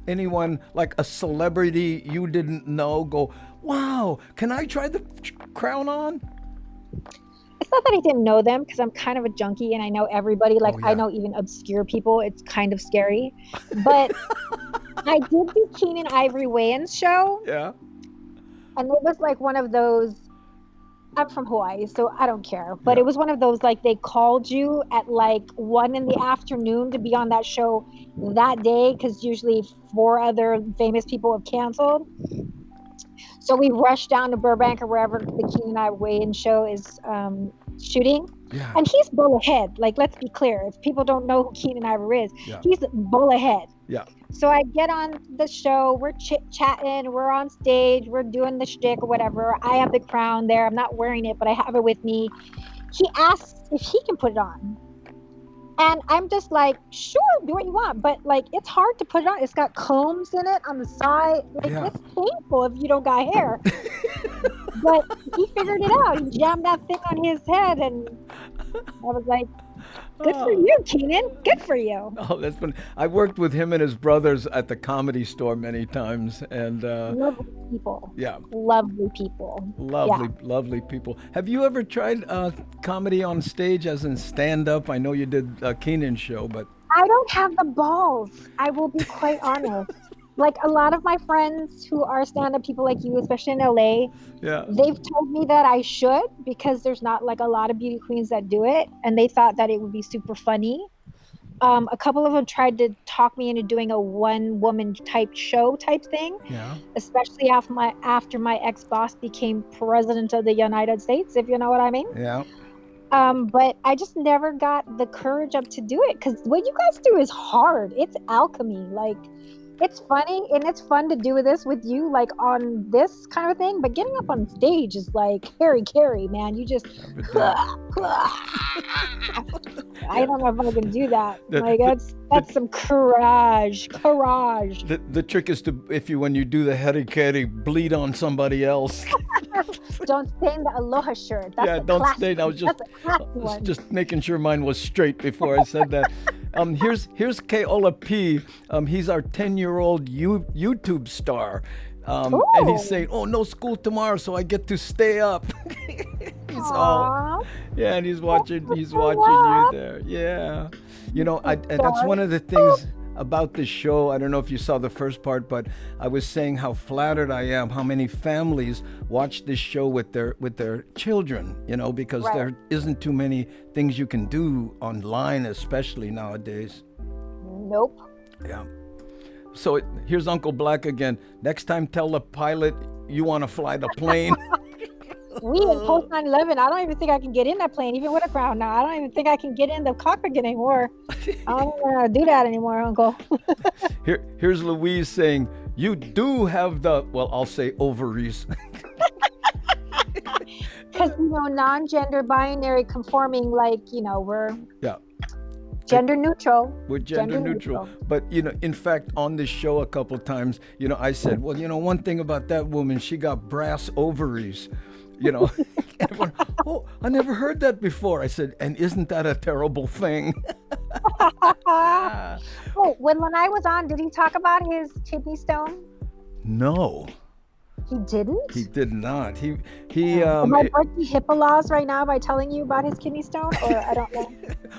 anyone, like a celebrity you didn't know, go, wow, can I try the crown on? It's not that I didn't know them, because I'm kind of a junkie and I know everybody. Like, I know even obscure people. It's kind of scary. But I did the Keenan Ivory Wayans show. Yeah. And it was like one of those, I'm from Hawaii, so I don't care. But it was one of those, like, they called you at like 1 PM to be on that show that day, because usually 4 other famous people have canceled. So we rushed down to Burbank or wherever the Keenan Ivory Wayans show is shooting. Yeah. And he's bull ahead. Like, let's be clear. If people don't know who Keenan Ivory is, he's bull ahead. Yeah. So I get on the show. We're chit-chatting. We're on stage. We're doing the shtick or whatever. I have the crown there. I'm not wearing it, but I have it with me. He asks if he can put it on. And I'm just like, sure, do what you want. But, like, it's hard to put it on. It's got combs in it on the side. Like, it's painful if you don't got hair. But he figured it out. He jammed that thing on his head. And I was like, good for you, Keenan. Good for you. Oh, that's funny. I worked with him and his brothers at the Comedy Store many times. And lovely people. Yeah. Lovely people. Lovely people. Have you ever tried comedy on stage, as in stand-up? I know you did a Keenan show, but... I don't have the balls. I will be quite honest. Like, a lot of my friends who are stand-up people like you, especially in LA, they've told me that I should, because there's not like a lot of beauty queens that do it, and they thought that it would be super funny. A couple of them tried to talk me into doing a one-woman type show type thing, especially after my ex-boss became president of the United States, if you know what I mean. Yeah. But I just never got the courage up to do it because what you guys do is hard. It's alchemy. Like, it's funny and it's fun to do this with you, like on this kind of thing. But getting up on stage is like carry, man. You just, I don't know if I can do that. Like that's some courage. The trick is to, when you do the heri bleed on somebody else. Don't stain the aloha shirt. That's don't stain. I was just making sure mine was straight before I said that. Here's Keola P. He's our 10-year-old YouTube star. And he's saying, "Oh, no school tomorrow, so I get to stay up." And he's watching you there. Yeah. And that's one of the things about this show. I don't know if you saw the first part, but I was saying how flattered I am how many families watch this show with their children, because there isn't too many things you can do online, especially nowadays. Nope. Yeah. So here's Uncle Black again. Next time, tell the pilot you want to fly the plane. We in post 9/11, I don't even think I can get in that plane, even with a crown now. I don't even think I can get in the cockpit anymore. I don't want to do that anymore, Uncle. Here's Louise saying, "You do have the," well, I'll say ovaries. Because, non-gender binary conforming, like, we're gender neutral. We're gender neutral. But, in fact, on this show a couple times, I said, well, one thing about that woman, she got brass ovaries. Everyone, "Oh, I never heard that before." I said, "And isn't that a terrible thing?" When I was on, did he talk about his kidney stone? No. He didn't? He did not. Am I breaking HIPAA laws right now by telling you about his kidney stone? Or I don't know.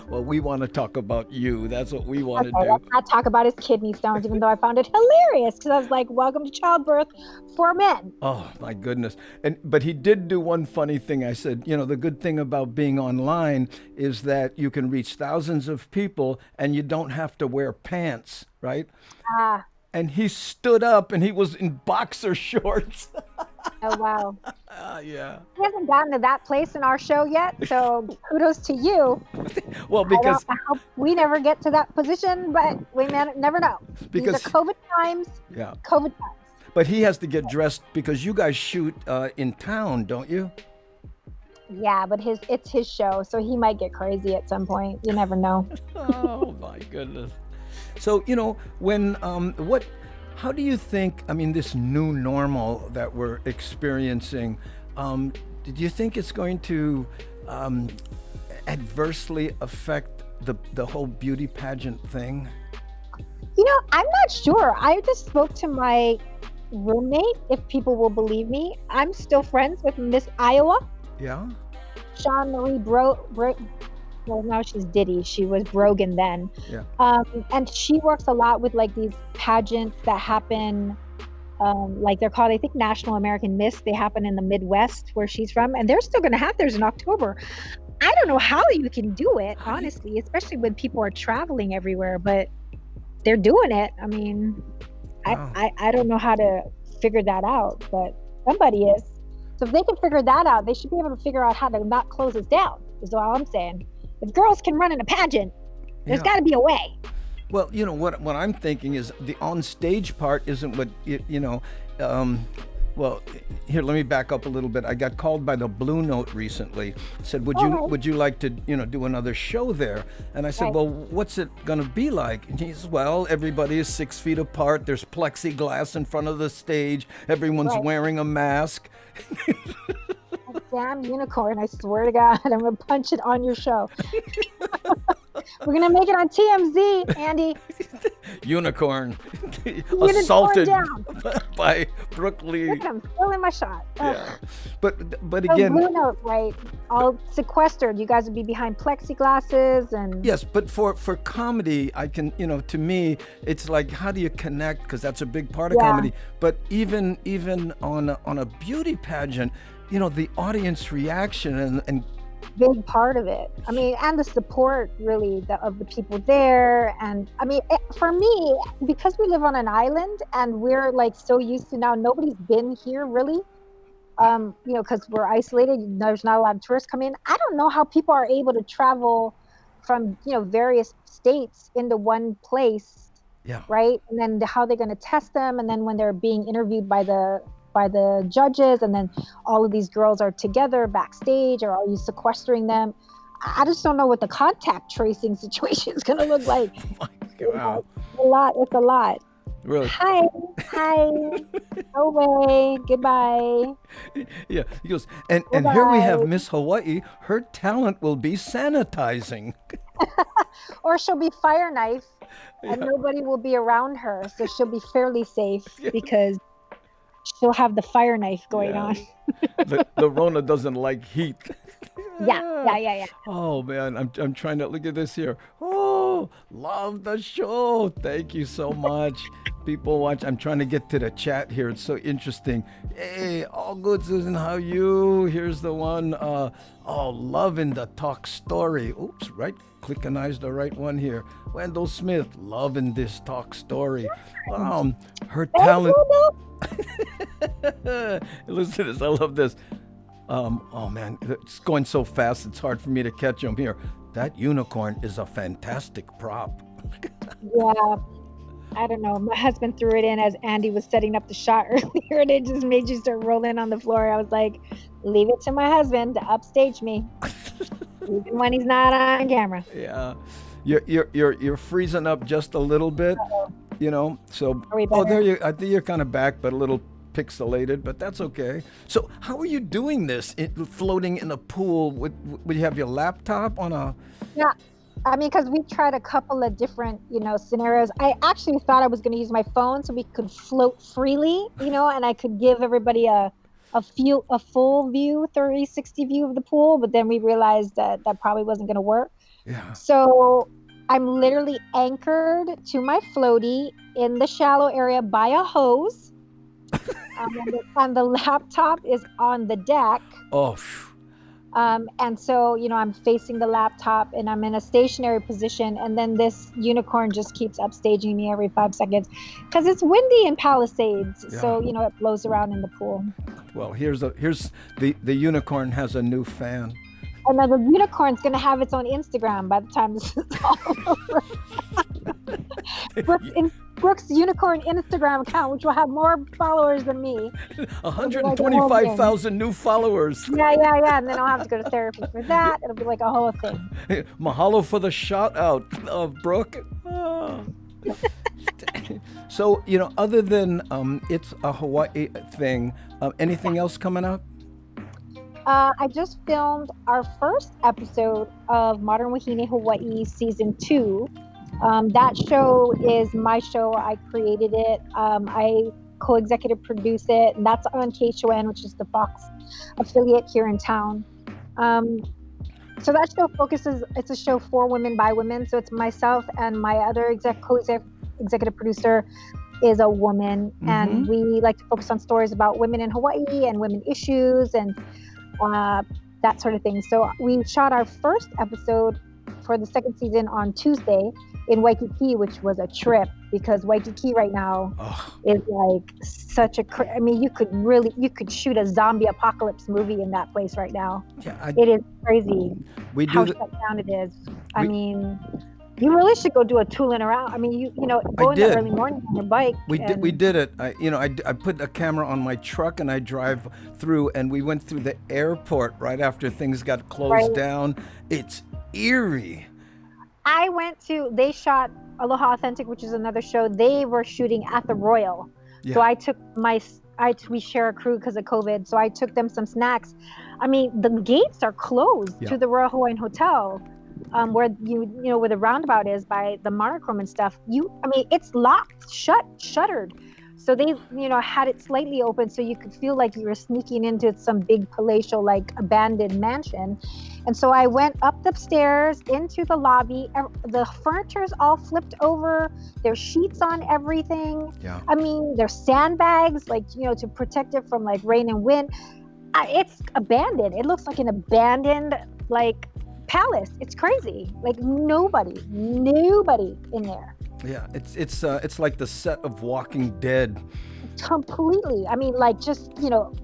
Well, we want to talk about you. That's what we want to do. Let's not talk about his kidney stones, even though I found it hilarious because I was like, "Welcome to childbirth for men." Oh, my goodness. But he did do one funny thing. I said, the good thing about being online is that you can reach thousands of people and you don't have to wear pants, right? And he stood up and he was in boxer shorts. Oh, wow. Yeah. He hasn't gotten to that place in our show yet, so kudos to you. Well, because I hope we never get to that position, but we never know. Because these are COVID times. Yeah. COVID times. But he has to get dressed because you guys shoot in town, don't you? Yeah, but it's his show, so he might get crazy at some point. You never know. Oh, my goodness. So, how do you think, this new normal that we're experiencing, do you think it's going to adversely affect the whole beauty pageant thing? I'm not sure. I just spoke to my roommate, if people will believe me. I'm still friends with Miss Iowa. Yeah. Sean Marie well, now she's Diddy. She was Brogan then. Yeah. And she works a lot with like these pageants that happen, like they're called, I think, National American Miss. They happen in the Midwest where she's from, and they're still going to have theirs in October. I don't know how you can do it, honestly, especially when people are traveling everywhere, but they're doing it. Wow. I don't know how to figure that out, but somebody is. So if they can figure that out, they should be able to figure out how to not close us down, is all I'm saying. If girls can run in a pageant, there's got to be a way. Well, what I'm thinking is the on-stage part isn't what, well, here, let me back up a little bit. I got called by the Blue Note recently. Said, would you like to, do another show there? And I said, well, what's it going to be like? And he says, well, everybody is 6 feet apart. There's plexiglass in front of the stage. Everyone's wearing a mask. Damn unicorn, I swear to God, I'm going to punch it on your show. We're going to make it on TMZ, Andy. Unicorn. Assaulted by Brooke Lee. Look, I'm still in my shot. Yeah. But again. Blue Note, right? All sequestered. You guys would be behind plexiglasses and. Yes, but for comedy, I can, to me, it's like, how do you connect? Because that's a big part of comedy. But even on a beauty pageant, the audience reaction and big part of it. And the support really of the people there. And for me, because we live on an island and we're like so used to now, nobody's been here really. because we're isolated. There's not a lot of tourists coming in. I don't know how people are able to travel from, various states into one place. Yeah. Right. And then how they're going to test them. And then when they're being interviewed by the judges, and then all of these girls are together backstage, or are you sequestering them? I just don't know what the contact tracing situation is going to look like. Wow. It's a lot. Really? Hi. No way. Goodbye. Yeah. He goes, and here we have Miss Hawaii. Her talent will be sanitizing. Or she'll be fire knife, and nobody will be around her, so she'll be fairly safe because she'll have the fire knife going on. The Rona doesn't like heat. Yeah. Oh man, I'm trying to look at this here. Oh, love the show. Thank you so much. People watch. I'm trying to get to the chat here. It's so interesting. Hey, all good, Susan. How you? Here's the one. Loving the talk story. Oops, right. Clickanized the right one here. Wendell Smith, loving this talk story. Her talent. Listen to this. I love this. Oh man, it's going so fast. It's hard for me to catch them here. That unicorn is a fantastic prop. Yeah. I don't know. My husband threw it in as Andy was setting up the shot earlier, and it just made you start rolling on the floor. I was like, leave it to my husband to upstage me, even when he's not on camera. Yeah, you're freezing up just a little bit, So there you. I think you're kind of back, but a little pixelated, but that's okay. So how are you doing this? Floating in a pool? Would you have your laptop on a? Yeah. I mean, because we tried a couple of different, scenarios. I actually thought I was going to use my phone so we could float freely, and I could give everybody a full view, 360 view of the pool. But then we realized that probably wasn't going to work. Yeah. So I'm literally anchored to my floaty in the shallow area by a hose. And the laptop is on the deck. Oh. And so, I'm facing the laptop and I'm in a stationary position. And then this unicorn just keeps upstaging me every 5 seconds because it's windy in Palisades. Yeah. So, it blows around in the pool. Well, here's the unicorn has a new fan. And then the unicorn's going to have its own Instagram by the time this is all over. Brooke's unicorn Instagram account, which will have more followers than me. 125,000 new followers. Yeah. And then I'll have to go to therapy for that. It'll be like a whole thing. Mahalo for the shout out of Brooke. Oh. So, other than it's a Hawaii thing, anything else coming up? I just filmed our first episode of Modern Wahine Hawaii Season 2. That show is my show. I created it. I co-executive produce it, and that's on KHON, which is the Fox affiliate here in town. So that show it's a show for women by women. So it's myself and my other co-executive producer is a woman. Mm-hmm. And we like to focus on stories about women in Hawaii and women issues and that sort of thing. So we shot our first episode for the second season on Tuesday in Waikiki, which was a trip because Waikiki right now is like such a. You could shoot a zombie apocalypse movie in that place right now. Yeah, it is crazy how shut down it is. You really should go do a tooling around. Go in the early morning on your bike. We did it. I put a camera on my truck and I drive through, and we went through the airport right after things got closed down. It's eerie. They shot Aloha Authentic, which is another show. They were shooting at the Royal. Yeah. So I took we share a crew because of COVID. So I took them some snacks. The gates are closed to the Royal Hawaiian Hotel. Where where the roundabout is by the monochrome and stuff. It's locked, shuttered. So they, had it slightly open so you could feel like you were sneaking into some big palatial, abandoned mansion. And so I went up the stairs into the lobby. The furniture's all flipped over. There's sheets on everything. Yeah. There's sandbags, to protect it from rain and wind. It's abandoned. It looks like an abandoned, palace. It's crazy. Nobody in there. Yeah, it's like the set of Walking Dead. Completely. I mean, like just,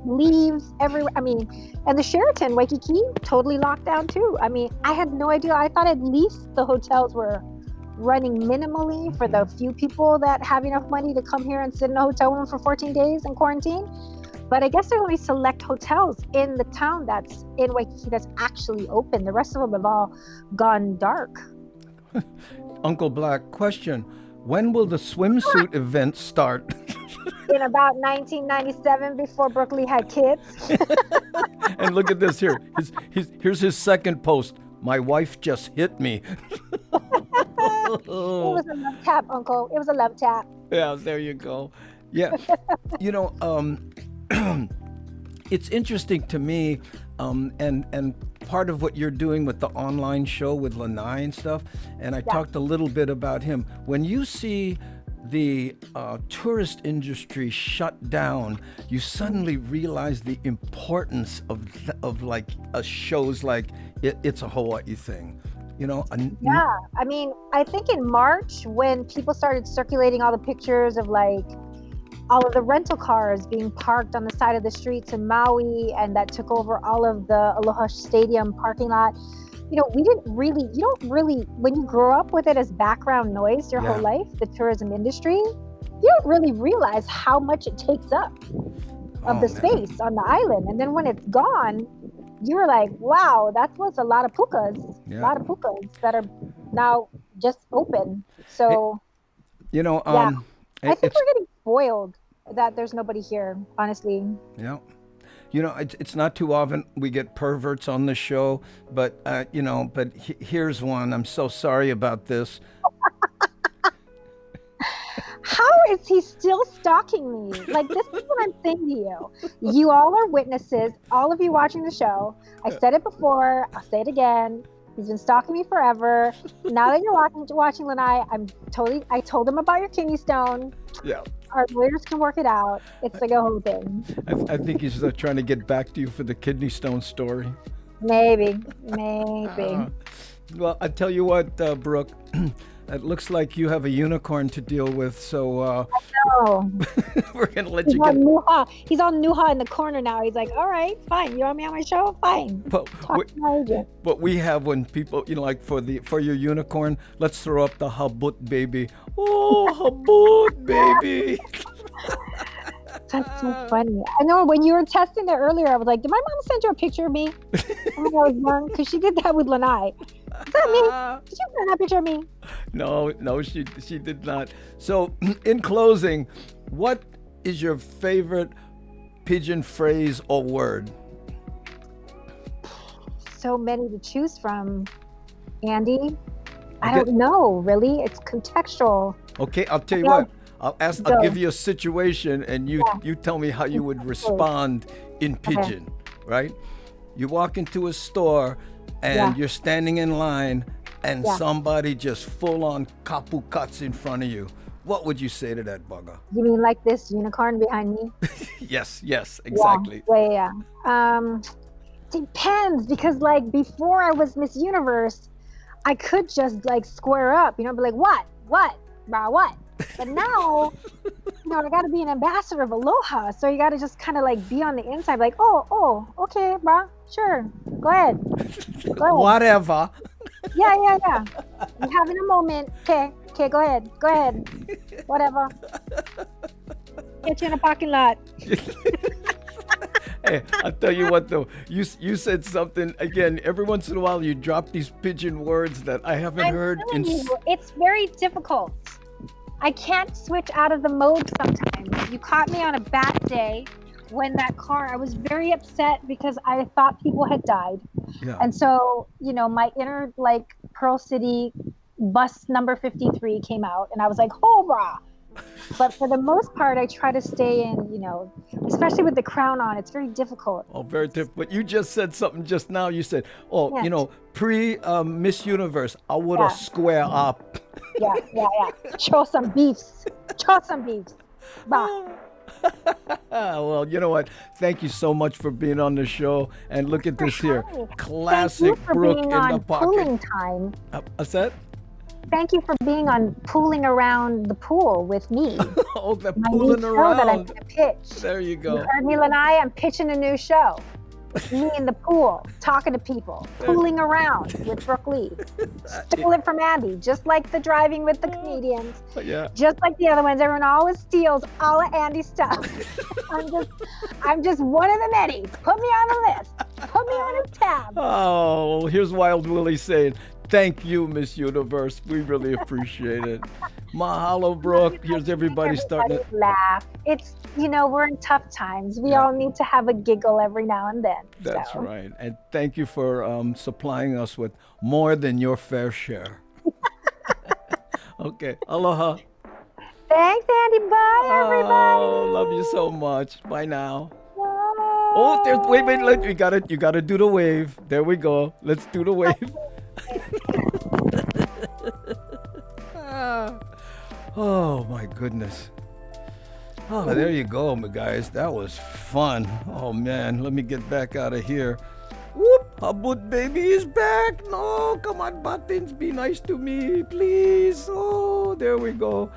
leaves everywhere. I mean, and the Sheraton Waikiki totally locked down too. I mean, I had no idea. I thought at least the hotels were running minimally for the few people that have enough money to come here and sit in a hotel room for 14 days in quarantine. But I guess there are only select hotels in the town that's in Waikiki that's actually open. The rest of them have all gone dark. Uncle Black, question. When will the swimsuit event start? In about 1997, before Brooke Lee had kids. And look at this here. Here's his second post. My wife just hit me. It was a love tap, Uncle. It was a love tap. Yeah, there you go. Yeah. It's interesting to me, and part of what you're doing with the online show with Lanai and stuff, and I talked a little bit about him. When you see the tourist industry shut down, you suddenly realize the importance of like shows like It's a Hawaii Thing. Yeah, I mean, I think in March when people started circulating all the pictures of like all of the rental cars being parked on the side of the streets in Maui, and that took over all of the Aloha Stadium parking lot. You don't really, when you grow up with it as background noise your whole life, the tourism industry, you don't really realize how much it takes up of the space on the island. And then when it's gone, you're like, wow, that was a lot of pukas, that are now just open. So, I think we're getting spoiled that there's nobody here, honestly. Yeah. It's not too often we get perverts on the show, but here's one. I'm so sorry about this. How is he still stalking me? Like, this is what I'm saying to you. You all are witnesses, all of you watching the show. I said it before, I'll say it again. He's been stalking me forever. Now that you're watching Lanai, I told him about your kidney stone. Yeah. Our lawyers can work it out. It's like a whole thing. I think he's trying to get back to you for the kidney stone story. Maybe. Well, I tell you what, Brooke, it looks like you have a unicorn to deal with, so I know. we're going to let you get... He's on Nuha in the corner now. He's like, all right, fine. You want me on my show? Fine. But we have when people, like for your unicorn, let's throw up the habut baby. Oh, habut baby. That's so funny. I know when you were testing it earlier, I was like, did my mom send you a picture of me when I was young? Because she did that with Lanai. Is that me? Did you send that picture of me? No, she did not. So, in closing, what is your favorite Pidgin phrase or word? So many to choose from, Andy. I don't know, really. It's contextual. Okay, I'll tell you what. I'll give you a situation, and you tell me how you would respond in Pidgin, right? You walk into a store, and you're standing in line, and somebody just full-on kapu cuts in front of you. What would you say to that bugger? You mean like this unicorn behind me? Yes, exactly. Yeah. Depends, because like before I was Miss Universe, I could just like square up, be like, what, brah, what? But now, I got to be an ambassador of Aloha, so you got to just kind of like be on the inside, like, oh, okay, brah, sure, go ahead. Whatever. Yeah. You having a moment? Okay, go ahead, whatever. Get you in a parking lot. Hey, I'll tell you what though, you said something again. Every once in a while, you drop these Pidgin words that I haven't heard. It's very difficult. I can't switch out of the mode sometimes. You caught me on a bad day when that car, I was very upset because I thought people had died. Yeah. And so, my inner like Pearl City bus number 53 came out, and I was like, oh, brah. But for the most part, I try to stay in, especially with the crown on, it's very difficult. Oh, very difficult. But you just said something just now. You said, pre Miss Universe, I would have square up. Yeah. Show some beefs. Bah. Well, you know what? Thank you so much for being on the show. And look at this here. Classic Brooke in the pocket. Cooling time. What's that? Thank you for being on Pooling Around the Pool with me. Oh, the My new pulling show that I'm around. going to pitch. There you You go. heard me, Lanai? I'm pitching a new show. Me in the pool, talking to people, pooling around with Brooke Lee. Stole it from Andy, just like the Driving with the Comedians. Yeah. Just like the other ones, everyone always steals all of Andy's stuff. I'm just one of the many. Put me on the list. Put me on a tab. Oh, here's Wild Willie saying, "Thank you, Miss Universe. We really appreciate it." Mahalo, Brooke. Here's everybody starting to laugh. It's, we're in tough times. We all need to have a giggle every now and then. That's right. And thank you for supplying us with more than your fair share. Okay. Aloha. Thanks, Andy. Bye, everybody. Oh, love you so much. Bye now. Bye. Oh, wait. You gotta do the wave. There we go. Let's do the wave. Oh my goodness. Oh, there you go, my guys. That was fun. Oh man, let me get back out of here. Whoop, Habut baby is back. No, come on, buttons, be nice to me, please. Oh, there we go.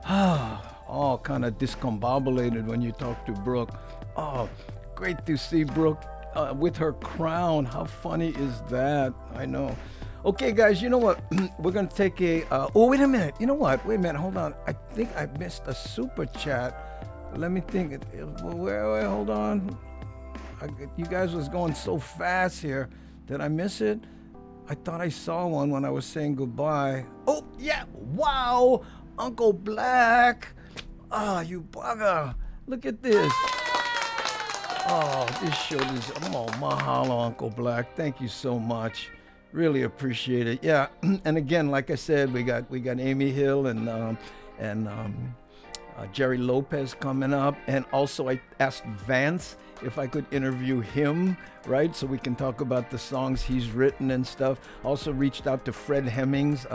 Oh, kind of discombobulated when you talk to Brooke. Oh, great to see Brooke with her crown. How funny is that? I know. Okay, guys, you know what? We're going to take a... oh, wait a minute. You know what? Wait a minute. Hold on. I think I missed a super chat. Let me think. Wait, hold on. You guys was going so fast here. Did I miss it? I thought I saw one when I was saying goodbye. Oh, yeah. Wow. Uncle Black. Ah, you bugger. Look at this. Oh, this show is... Oh, mahalo, Uncle Black. Thank you so much. Really appreciate it. Yeah, and again, like I said, we got Amy Hill and Jerry Lopez coming up, and also I asked Vance if I could interview him, right? So we can talk about the songs he's written and stuff. Also reached out to Fred Hemmings,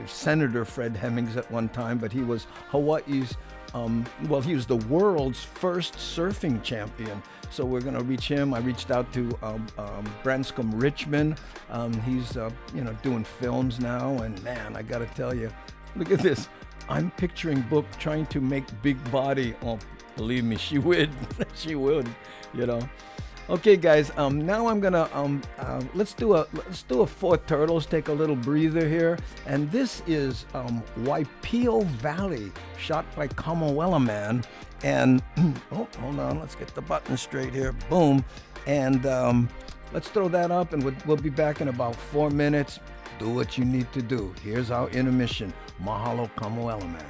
Senator Fred Hemmings at one time, but he was Hawaii's. He was the world's first surfing champion. So we're going to reach him. I reached out to Branscombe Richmond. He's, doing films now. And man, I got to tell you, look at this. I'm picturing Brooke trying to make big body. Oh, believe me, she would. She would, Okay, guys. Now I'm gonna let's do a Four Turtles. Take a little breather here, and this is Waipio Valley, shot by Kamawela Man. And oh, hold on, let's get the button straight here. Boom, and let's throw that up, and we'll be back in about 4 minutes. Do what you need to do. Here's our intermission. Mahalo, Kamawela Man.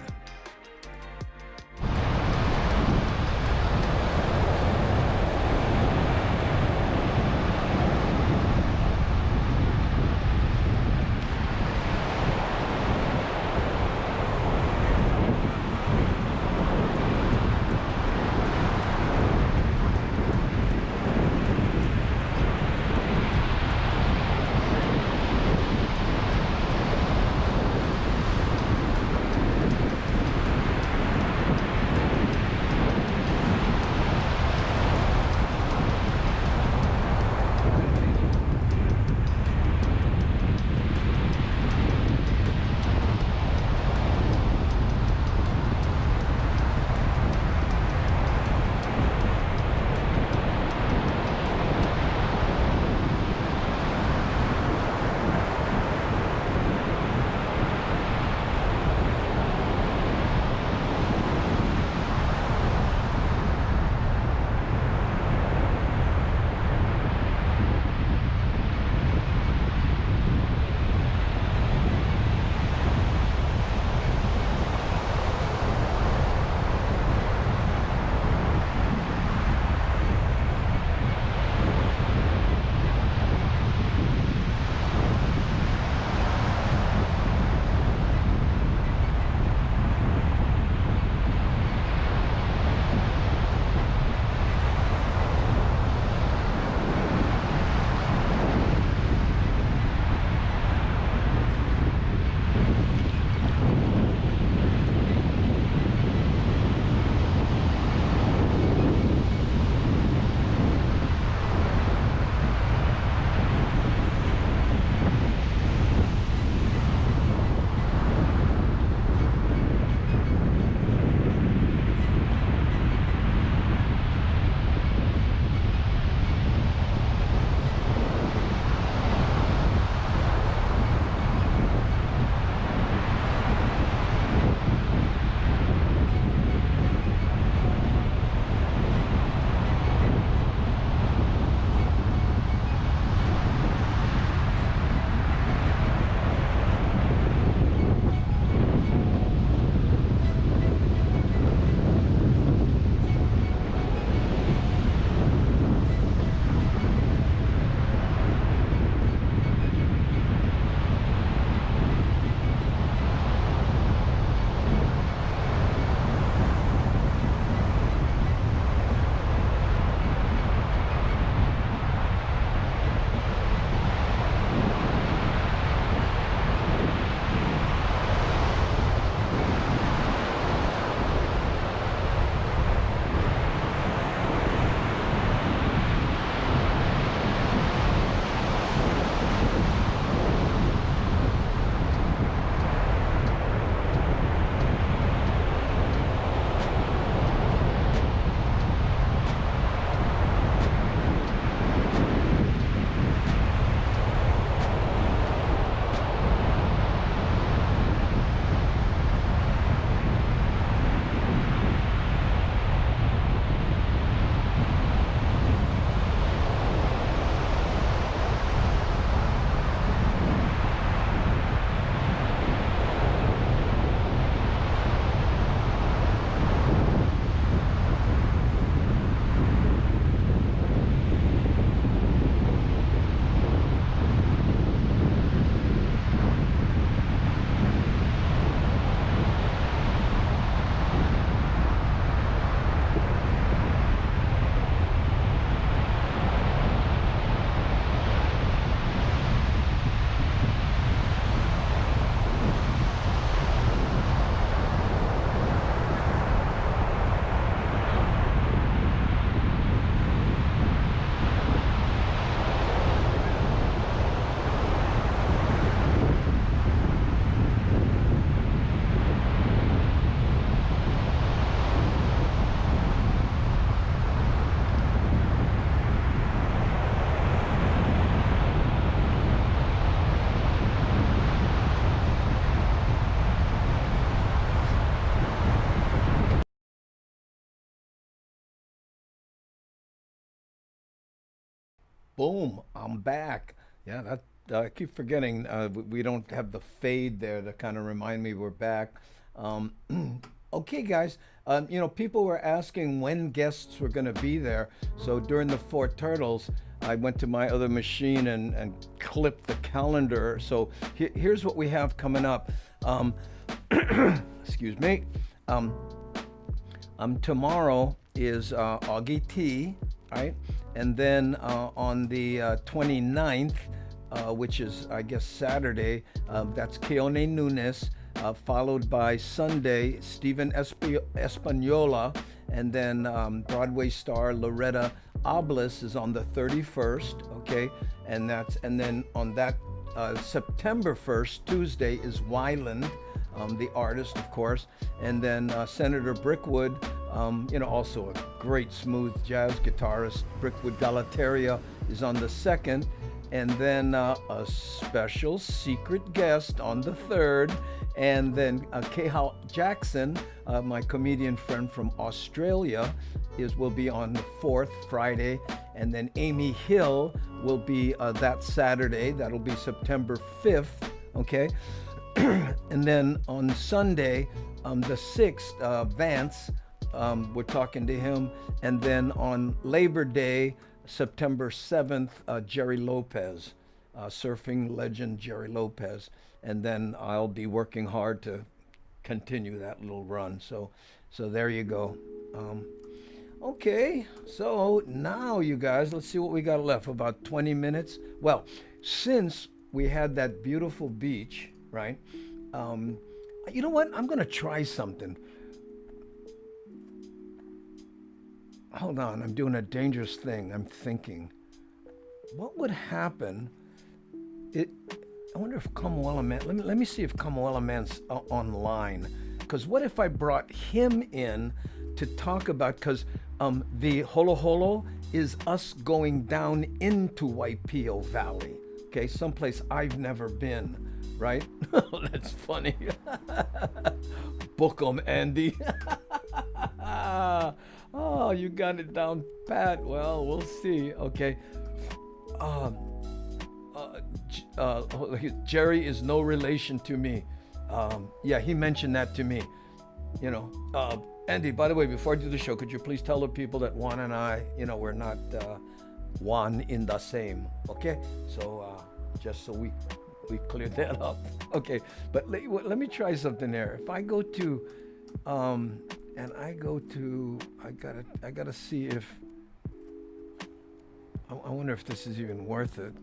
Boom, I'm back. Yeah, that I keep forgetting we don't have the fade there to kind of remind me we're back. Um, okay, guys. People were asking when guests were going to be there. So during the Four Turtles, I went to my other machine and clipped the calendar. So here's what we have coming up. Excuse me. Tomorrow is Augie T, right? And then on the 29th, which is, I guess, Saturday, that's Keone Nunes, followed by Sunday, Stephen Espanola, and then Broadway star Loretta Oblis is on the 31st, okay? And then on that September 1st, Tuesday, is Wyland, the artist, of course, and then Senator Brickwood, also a great smooth jazz guitarist. Brickwood Galateria is on the 2nd, and then a special secret guest on the 3rd, and then Kehal Jackson, my comedian friend from Australia, will be on the 4th, Friday, and then Amy Hill will be that Saturday. That'll be September 5th, okay? And then on Sunday, the 6th, Vance, we're talking to him. And then on Labor Day, September 7th, Jerry Lopez, surfing legend Jerry Lopez. And then I'll be working hard to continue that little run. So there you go. Okay, so now you guys, let's see what we got left. About 20 minutes. Well, since we had that beautiful beach, right? You know what? I'm gonna try something. Hold on, I'm doing a dangerous thing. I'm thinking, what would happen? I wonder if Kamuela Man. Let me see if Kamuela Man's online. Because what if I brought him in to talk about? Because the Holo Holo is us going down into Waipio Valley. Okay, someplace I've never been. Right? That's funny. Book 'em, Andy. Oh, you got it down pat. Well, we'll see. Okay. Jerry is no relation to me. Yeah, he mentioned that to me. Andy, by the way, before I do the show, could you please tell the people that Juan and I, we're not one in the same. Okay? So just so we cleared that up. Okay, but let me try something there. If I go to, I gotta see if, I wonder if this is even worth it.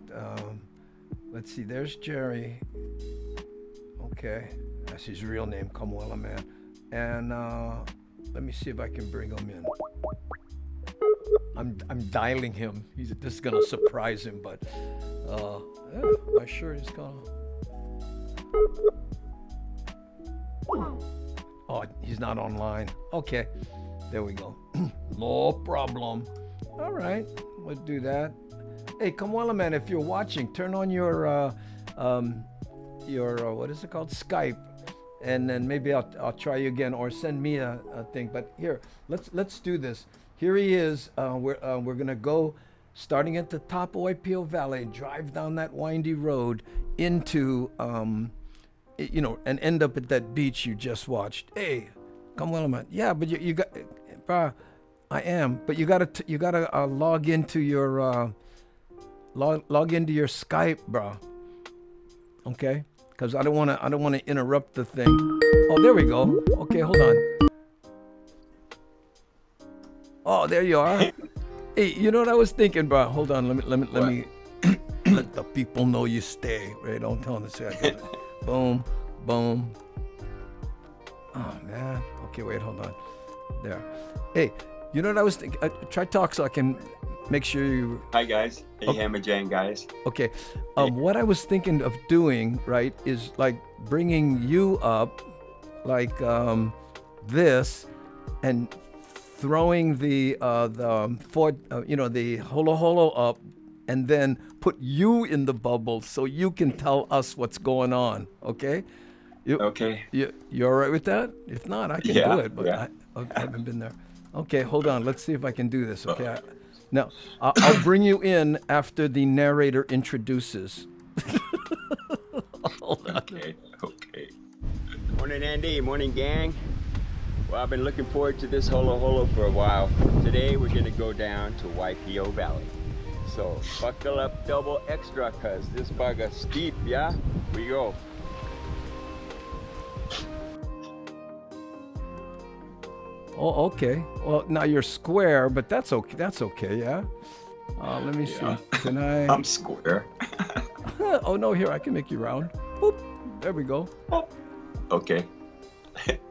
Let's see, there's Jerry. Okay, that's his real name, Kamuela Man. And let me see if I can bring him in. I'm dialing him. This is gonna surprise him, but my shirt is gonna. Oh, he's not online. Okay, there we go. No problem. All right, we'll do that. Hey, Kamuela Man, if you're watching, turn on your what is it called? Skype, and then maybe I'll try you again, or send me a thing. But here, let's do this. Here he is. We're gonna go, starting at the top of Waipio Valley, drive down that windy road into, and end up at that beach you just watched. Hey, Kamuela Man. Yeah, but you got, I am. But you gotta log into your log into your Skype, bro. Okay, because I don't wanna interrupt the thing. Oh, there we go. Okay, hold on. Oh, there you are. Hey, you know what I was thinking, bro? Hold on, let me let the people know you stay. Right? Don't tell them to say I got it. Boom, boom. Oh man. Okay, wait, hold on. There. Hey, you know what I was thinking? Try talk so I can make sure you. Hi guys. Hey, okay. Hammer Jang guys. Okay. What I was thinking of doing, right, is like bringing you up, like this, and throwing the holo holo up, and then put you in the bubble so you can tell us what's going on. Okay. Okay. You all right with that? If not, I can do it, but I haven't been there. Okay, hold on. Let's see if I can do this. Okay. No, I'll bring you in after the narrator introduces. Hold on. Okay. Okay. Morning, Andy. Morning, gang. Well, I've been looking forward to this holo holo for a while. Today, we're gonna go down to Waipio Valley. So buckle up double extra, cause this bugger's steep, yeah? We go. Oh, okay. Well, now you're square, but that's okay. That's okay, yeah. Let me Yeah. see. Can I? I'm square. Oh no, here I can make you round. Boop. There we go. Okay.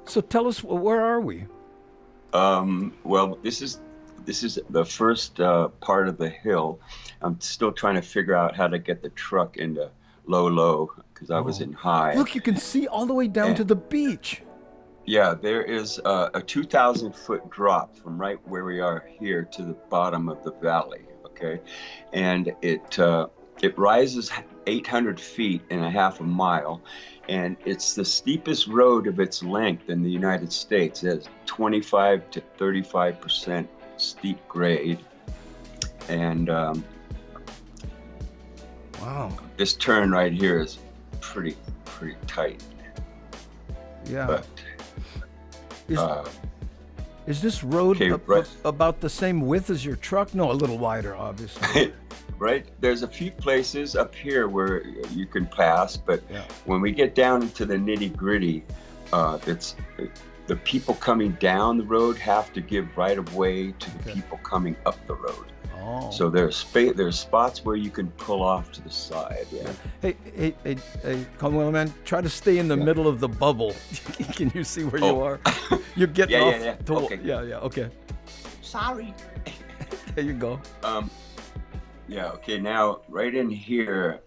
So tell us, where are we? Well, this is the first part of the hill. I'm still trying to figure out how to get the truck into low because I was in high. Look, you can see all the way down to the beach. Yeah, there is a 2,000-foot drop from right where we are here to the bottom of the valley. Okay, and it rises 800 feet in a half a mile, and it's the steepest road of its length in the United States. It has 25 to 35% steep grade, and Wow. this turn right here is pretty tight. Yeah. But Is this road Okay, right. about the same width as your truck? No, a little wider, obviously. right, there's a few places up here where you can pass, but Yeah. when we get down into the nitty gritty, it's the people coming down the road have to give right of way to the Okay. people coming up the road. Oh. So there's spots where you can pull off to the side. Yeah. Hey, Commonwealth man, try to stay in the middle of the bubble. Can you see where you Oh. are? You're getting Yeah, off. yeah. Okay. Yeah, okay. Sorry. There you go. Yeah. Okay. Now, right in here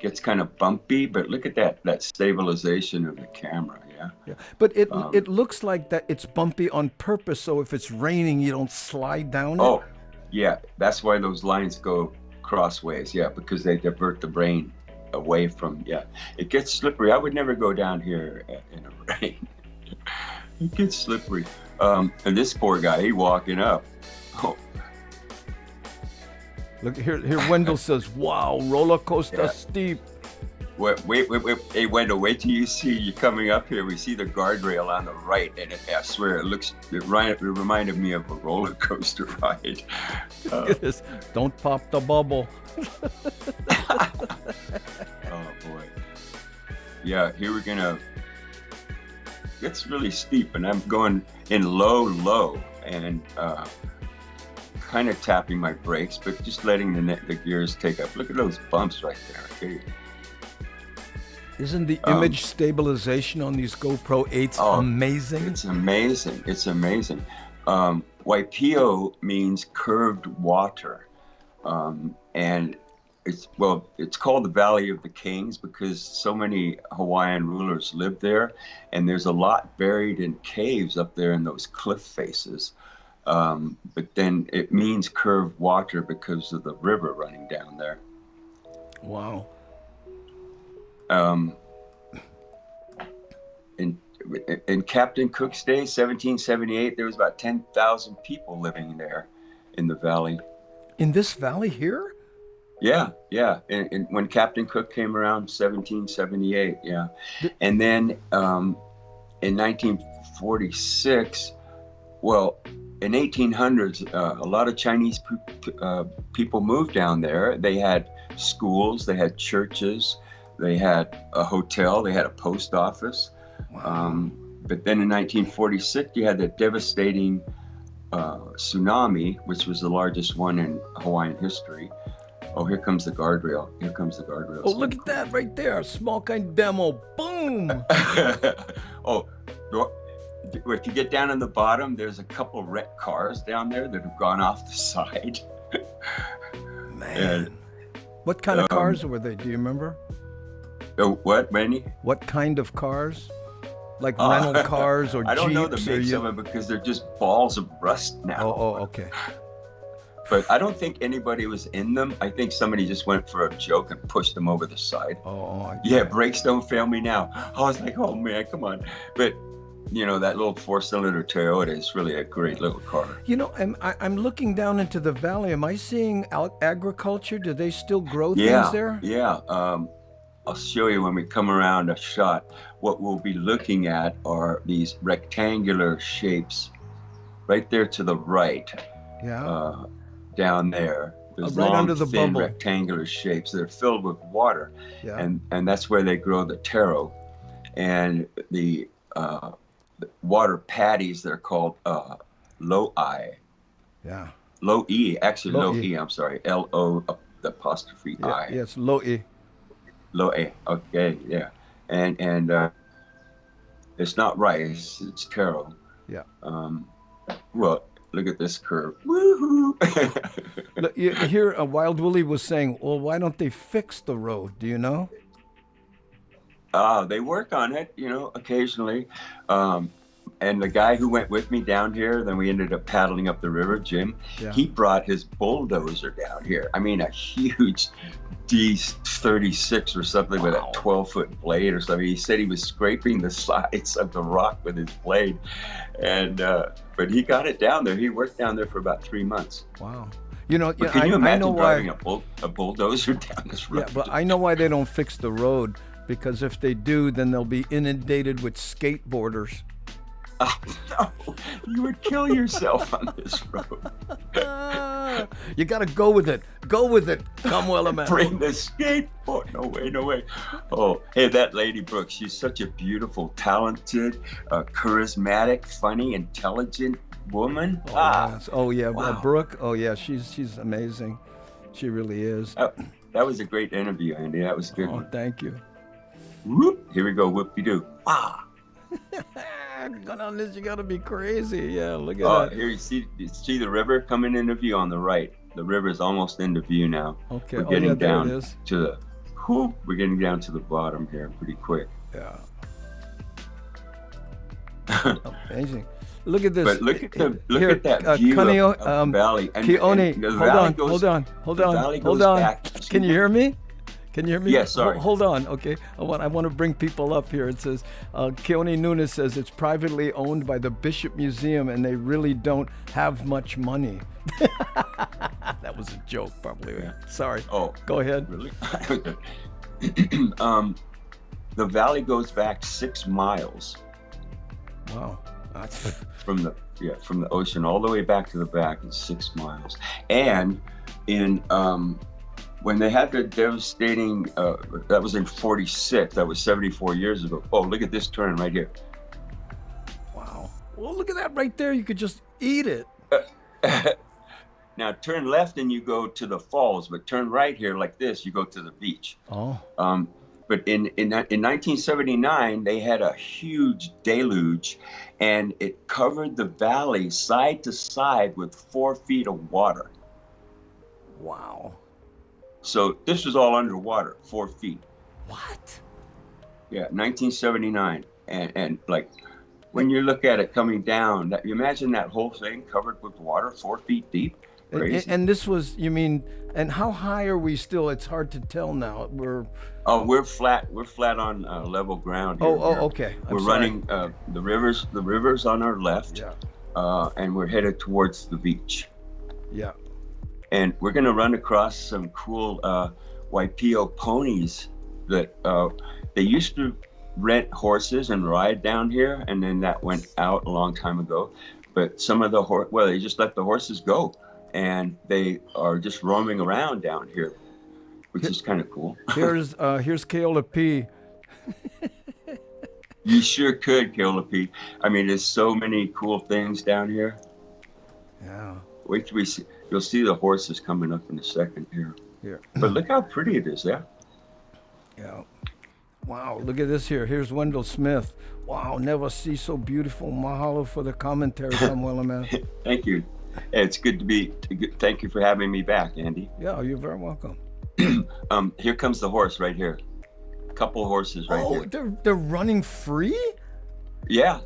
gets kind of bumpy, but look at that stabilization of the camera. Yeah. Yeah, but it looks like that it's bumpy on purpose. So if it's raining, you don't slide down it. Oh, yeah. That's why those lines go crossways. Yeah, because they divert the rain away from. Yeah, it gets slippery. I would never go down here in a rain. It gets slippery. And this poor guy, he walking up. Oh, Look here. Wendell says, "Wow, roller coaster Yeah. steep." wait. Hey, Wendell, wait till you see you coming up here. We see the guardrail on the right, and I swear it reminded me of a roller coaster ride. Look at this. Don't pop the bubble. Oh boy. Yeah, here we're gonna. It's really steep, and I'm going in low, and kind of tapping my brakes, but just letting the gears take up. Look at those bumps right there. Okay. Isn't the image stabilization on these GoPro 8s amazing? It's amazing. It's amazing. Waipio means curved water, and it's called the Valley of the Kings because so many Hawaiian rulers lived there, and there's a lot buried in caves up there in those cliff faces. But then it means curved water because of the river running down there. Wow. In Captain Cook's day, 1778, there was about 10,000 people living there in the valley. In this valley here? Yeah. And when Captain Cook came around, 1778, yeah. And then in 1946, in 1800s, a lot of Chinese people moved down there. They had schools, they had churches, they had a hotel, they had a post office. Wow. But then in 1946, you had the devastating tsunami, which was the largest one in Hawaiian history. Oh, here comes the guardrail. Oh, look at that right there. Small kind demo. Boom. Oh, if you get down on the bottom, there's a couple wrecked cars down there that have gone off the side. Man. What kind of cars were they? Do you remember? Oh, what, Randy? What kind of cars? Like rental cars or Jeeps? I don't know the makes or of it because they're just balls of rust now. Oh, okay. But I don't think anybody was in them. I think somebody just went for a joke and pushed them over the side. Oh. Yeah, brakes don't fail me now. I was like, oh man, come on. But that little 4-cylinder Toyota is really a great little car. I'm looking down into the valley. Am I seeing agriculture? Do they still grow Yeah, things there? yeah. I'll show you when we come around a shot. What we'll be looking at are these rectangular shapes right there to the right. Yeah. Down there. There's right long, under the thin, bubble. rectangular shapes that are filled with water. Yeah. And that's where they grow the taro. And the water patties, they're called lo'i. Yeah. Lo'i, actually Lo'i. lo'i, I'm sorry. L-O apostrophe Yeah, I. yes, lo'i. Lo'i, okay, yeah. And it's not rice, it's taro. Yeah. Well, look at this curve. Woohoo! Look, you hear Wild Willie was saying, well, why don't they fix the road? Do you know? They work on it, occasionally. And the guy who went with me down here, then we ended up paddling up the river, Jim, Yeah. he brought his bulldozer down here. I mean, a huge D36 or something with a 12-foot blade or something. He said he was scraping the sides of the rock with his blade. And but he got it down there. He worked down there for about 3 months. Wow. But can you I imagine know driving why. a bulldozer down this road? Yeah, but I know why they don't fix the road, because if they do, then they'll be inundated with skateboarders. No, you would kill yourself on this road. You got to go with it. Go with it. Come Willamette. Bring the skateboard. No way, no way. Oh, hey, that lady, Brooke, she's such a beautiful, talented, charismatic, funny, intelligent woman. Yes. Oh yeah, Wow. Brooke. Oh yeah, she's amazing. She really is. That was a great interview, Andy. That was a good. Oh, thank you. Whoop. Here we go. Whoop-de-doo. Ah. Going on this, you gotta be crazy. Yeah, look at Oh, that. here you see the river coming into view on the right. The river is almost into view now. Okay. We're Oh getting yeah, there down it is. to the. Whoop, we're getting down to the bottom here pretty quick. Yeah. Amazing. Look at this. But look at Here, that view Cuneo, of the valley. And Keone, the hold valley on, goes- hold on, hold the on, valley hold goes on. back- Can you hear me? Can you hear me? Yes, sorry. Hold on, okay. I want to bring people up here. It says, Keone Nunes says it's privately owned by the Bishop Museum and they really don't have much money. That was a joke, probably. Yeah. Sorry. Oh, Go ahead. really? The valley goes back 6 miles Wow. That's, from the ocean all the way back to the back. It's 6 miles. And in when they had the devastating, that was in 46. That was 74 years ago. Oh, look at this turn right here. wow. Well, look at that right there. You could just eat it. Now turn left and you go to the falls, but turn right here like this, you go to the beach. Oh. But in 1979, they had a huge deluge, and it covered the valley side to side with 4 feet of water. Wow. So this was all underwater, 4 feet. What? Yeah, 1979, and like when you look at it coming down, you imagine that whole thing covered with water, 4 feet deep. Crazy. And this was, you mean, and how high are we still? It's hard to tell now. We're flat. We're flat on level ground here. okay. We're running the rivers on our left, Yeah. and we're headed towards the beach. Yeah. And we're going to run across some cool Waipio ponies that they used to rent horses and ride down here, and then that went out a long time ago. But some of the they just let the horses go, and they are just roaming around down here, which is kind of cool. Here's Keola P. You sure could, Keola. I mean, there's so many cool things down here. Yeah. Wait till we see. You'll see the horses coming up in a second here. Here. But look how pretty it is, yeah? Yeah. Wow, look at this here. Here's Wendell Smith. Wow, never see so beautiful. Mahalo for the commentary, Tom Willamette. Thank you. It's good to be. Thank you for having me back, Andy. Yeah, you're very welcome. Here comes the horse right here. Couple horses right Oh, here. they're running free? Yeah.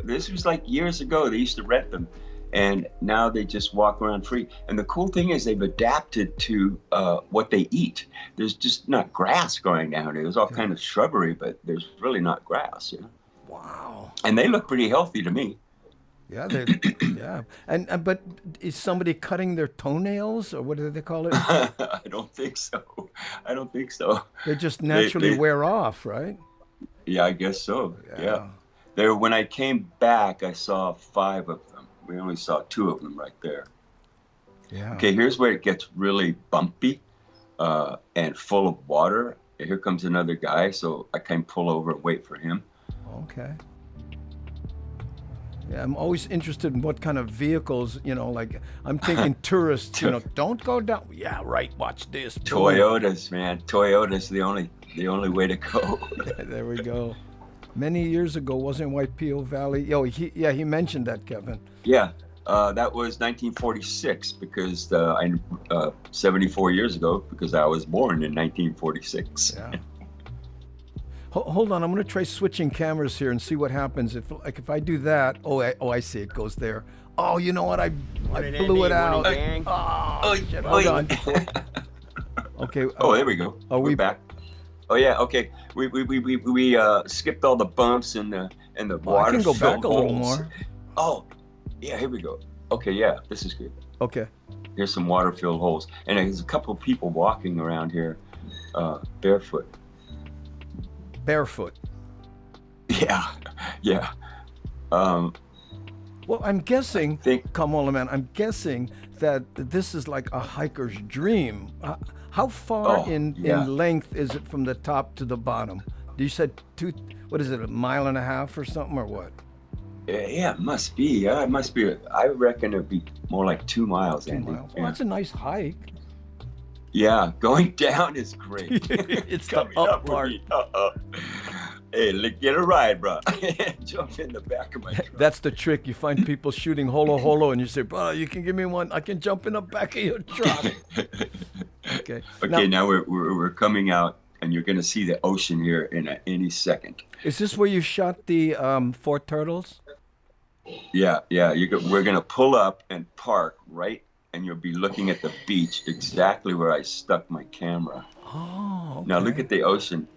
This was like years ago. They used to rent them, and now they just walk around free. And the cool thing is they've adapted to what they eat. There's just not grass growing down here. There's all kind of shrubbery, but there's really not grass. You know. Wow. Wow. And they look pretty healthy to me. Yeah, yeah. And but is somebody cutting their toenails, or what do they call it? I don't think so. I don't think so. They just naturally wear off, right? Yeah, I guess so. Yeah. Yeah. There, when I came back, I saw 5 of them. We only saw 2 of them right there. Yeah. Okay, here's where it gets really bumpy and full of water. Here comes another guy, so I can pull over and wait for him. Okay. Yeah, I'm always interested in what kind of vehicles, like I'm thinking tourists, don't go down. Yeah, right. Watch this. Boom. Toyotas, man. Toyota's the only way to go. There we go. Many years ago, wasn't Waipio Valley? Oh, he mentioned that, Kevin. Yeah, that was 1946 because 74 years ago because I was born in 1946. Yeah. Hold on, I'm going to try switching cameras here and see what happens if I do that. Oh, I see it goes there. Oh, you know what? I blew it out. Oh, shit. Hold on. Okay. Oh, there we go. Are we back? Oh yeah. Okay. We skipped all the bumps and the water. I can go back a little more. Oh, yeah. Here we go. Okay. Yeah. This is good. Okay. Here's some water-filled holes, and there's a couple of people walking around here, barefoot. Barefoot. Yeah. Yeah. Well, I'm guessing. Come on, man. I'm guessing that this is like a hiker's dream. How far in length is it from the top to the bottom? You said what is it, a mile and a half or something, or what? Yeah, it must be. It must be. I reckon it'd be more like 2 miles, 2 Andy. miles. Well, that's a nice hike. Yeah, going down is great. It's the up part. Hey, get a ride, bro. Jump in the back of my truck. That's the trick. You find people shooting holo holo, and you say, "Bro, you can give me one. I can jump in the back of your truck." Okay. Okay. Now we're coming out, and you're gonna see the ocean here in any second. Is this where you shot the 4 turtles? Yeah. We're gonna pull up and park right, and you'll be looking at the beach exactly where I stuck my camera. Oh. Okay. Now look at the ocean.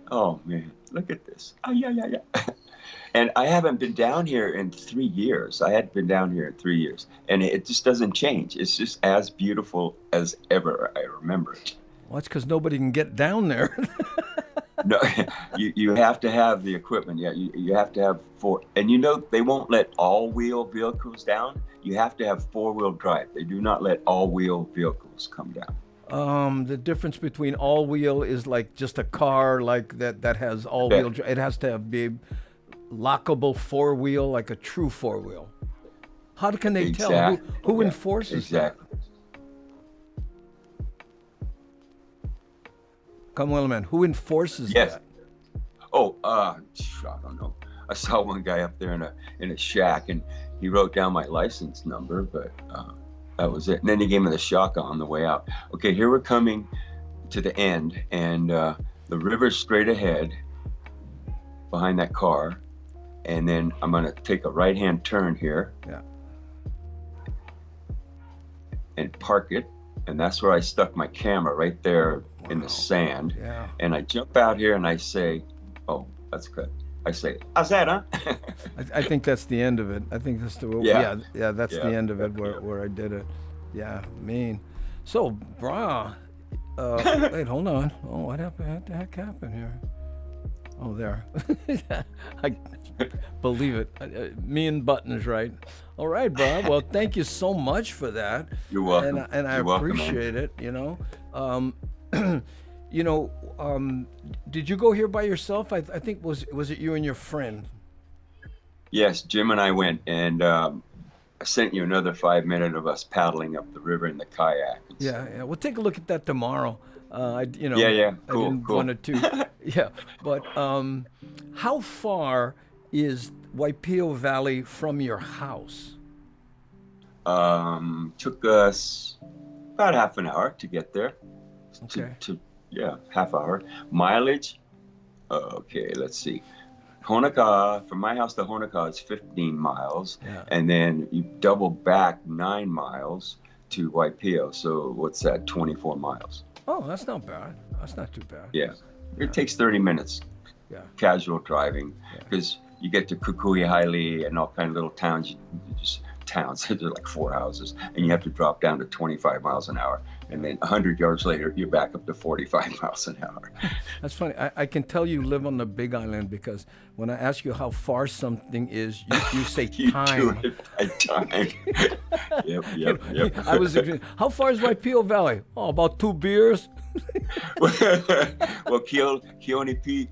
Oh man, look at this. Yeah. And I haven't been down here in 3 years. I hadn't been down here in 3 years, and it just doesn't change. It's just as beautiful as ever I remember it. Well, that's because nobody can get down there. No, you have to have the equipment. Yeah, you have to have 4. And they won't let all-wheel vehicles down. You have to have 4-wheel drive. They do not let all-wheel vehicles come down. The difference between all-wheel is like just a car like that has all-wheel drive. It has to be lockable 4-wheel, like a true 4-wheel. How can they tell? Who enforces that? Come on, man. Who enforces that? Oh, I don't know. I saw one guy up there in a shack, and he wrote down my license number, but that was it. And then he gave me the shotgun on the way out. Okay, here we're coming to the end, and the river's straight ahead behind that car. And then I'm going to take a right-hand turn here. Yeah. And park it. And that's where I stuck my camera, right there in the sand. Yeah. And I jump out here and I say, oh, that's good. I say, how's that, huh? I think that's the end of it. I think that's the that's the end of it where I did it. Yeah, mean. So, brah, wait, hold on. Oh, what happened? What the heck happened here? Oh, there. I believe it. Me and Buttons, right? All right, Bob. Well, thank you so much for that. You're welcome. And I appreciate it. Did you go here by yourself? I think was it you and your friend? Yes, Jim and I went, and I sent you another 5 minutes of us paddling up the river in the kayak. Yeah. We'll take a look at that tomorrow. Cool, I didn't want to. Yeah, but how far is Waipio Valley from your house? Took us about half an hour to get there. Okay. Half hour. Mileage? Okay, let's see. Honokaa, from my house to Honokaa is 15 miles. Yeah. And then you double back 9 miles to Waipio. So what's that, 24 miles? Oh, that's not bad. That's not too bad. Yeah. It takes 30 minutes. casual driving, because you get to Kukuihaile and all kind of little towns, just towns. They're like 4 houses, and you have to drop down to 25 miles an hour, and then 100 yards later, you're back up to 45 miles an hour. That's funny. I can tell you live on the Big Island because when I ask you how far something is, you say You time. do it by time. Yep. I was how far is Waipio Valley? Oh, about 2 beers. Well, Keone P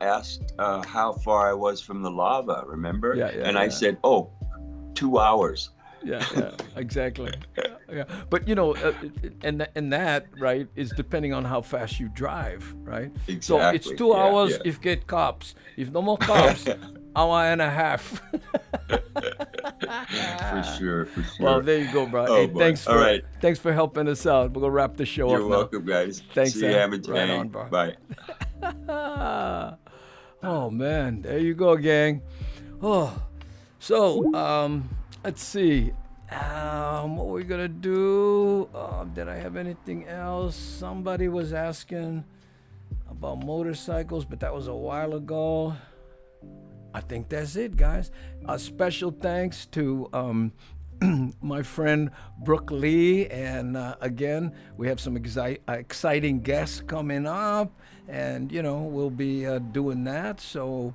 asked how far I was from the lava, remember? And I said, 2 hours. Yeah, exactly. Yeah. But and that right is depending on how fast you drive, right? Exactly. So it's 2 hours yeah. if get cops. If no more cops, hour and a half. For sure. Well, there you go, bro. Oh, Hey, boy. thanks for helping us out. We're gonna wrap the show up You're now. welcome, guys. Thanks, See you, Sam. Hammond. Right on, bro. Bye. Oh man, there you go, gang. So let's see. What we're gonna do? Did I have anything else? Somebody was asking about motorcycles, but that was a while ago. I think that's it, guys. A special thanks to my friend Brooke Lee, and again, we have some exciting guests coming up, and we'll be doing that. So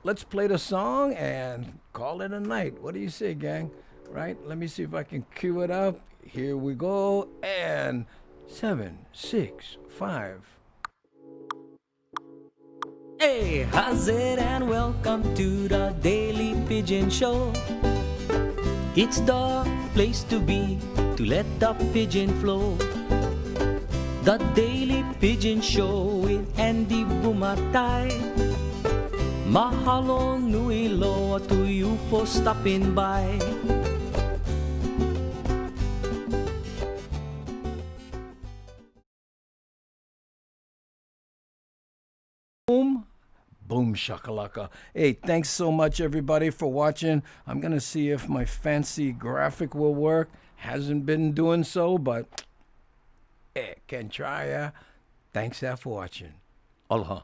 let's play the song and call it a night. What do you say, gang? Right? Let me see if I can cue it up. Here we go. And 7, 6, 5. Hey, how's it and welcome to the Daily Pigeon Show. It's the place to be to let the pigeon flow. The Daily Pigeon Show with Andy Bumatay. Mahalo nui loa to you for stopping by. Boom shakalaka. Hey, thanks so much everybody for watching. I'm gonna see if my fancy graphic will work. Hasn't been doing so, but can try. Thanks for watching. Aloha.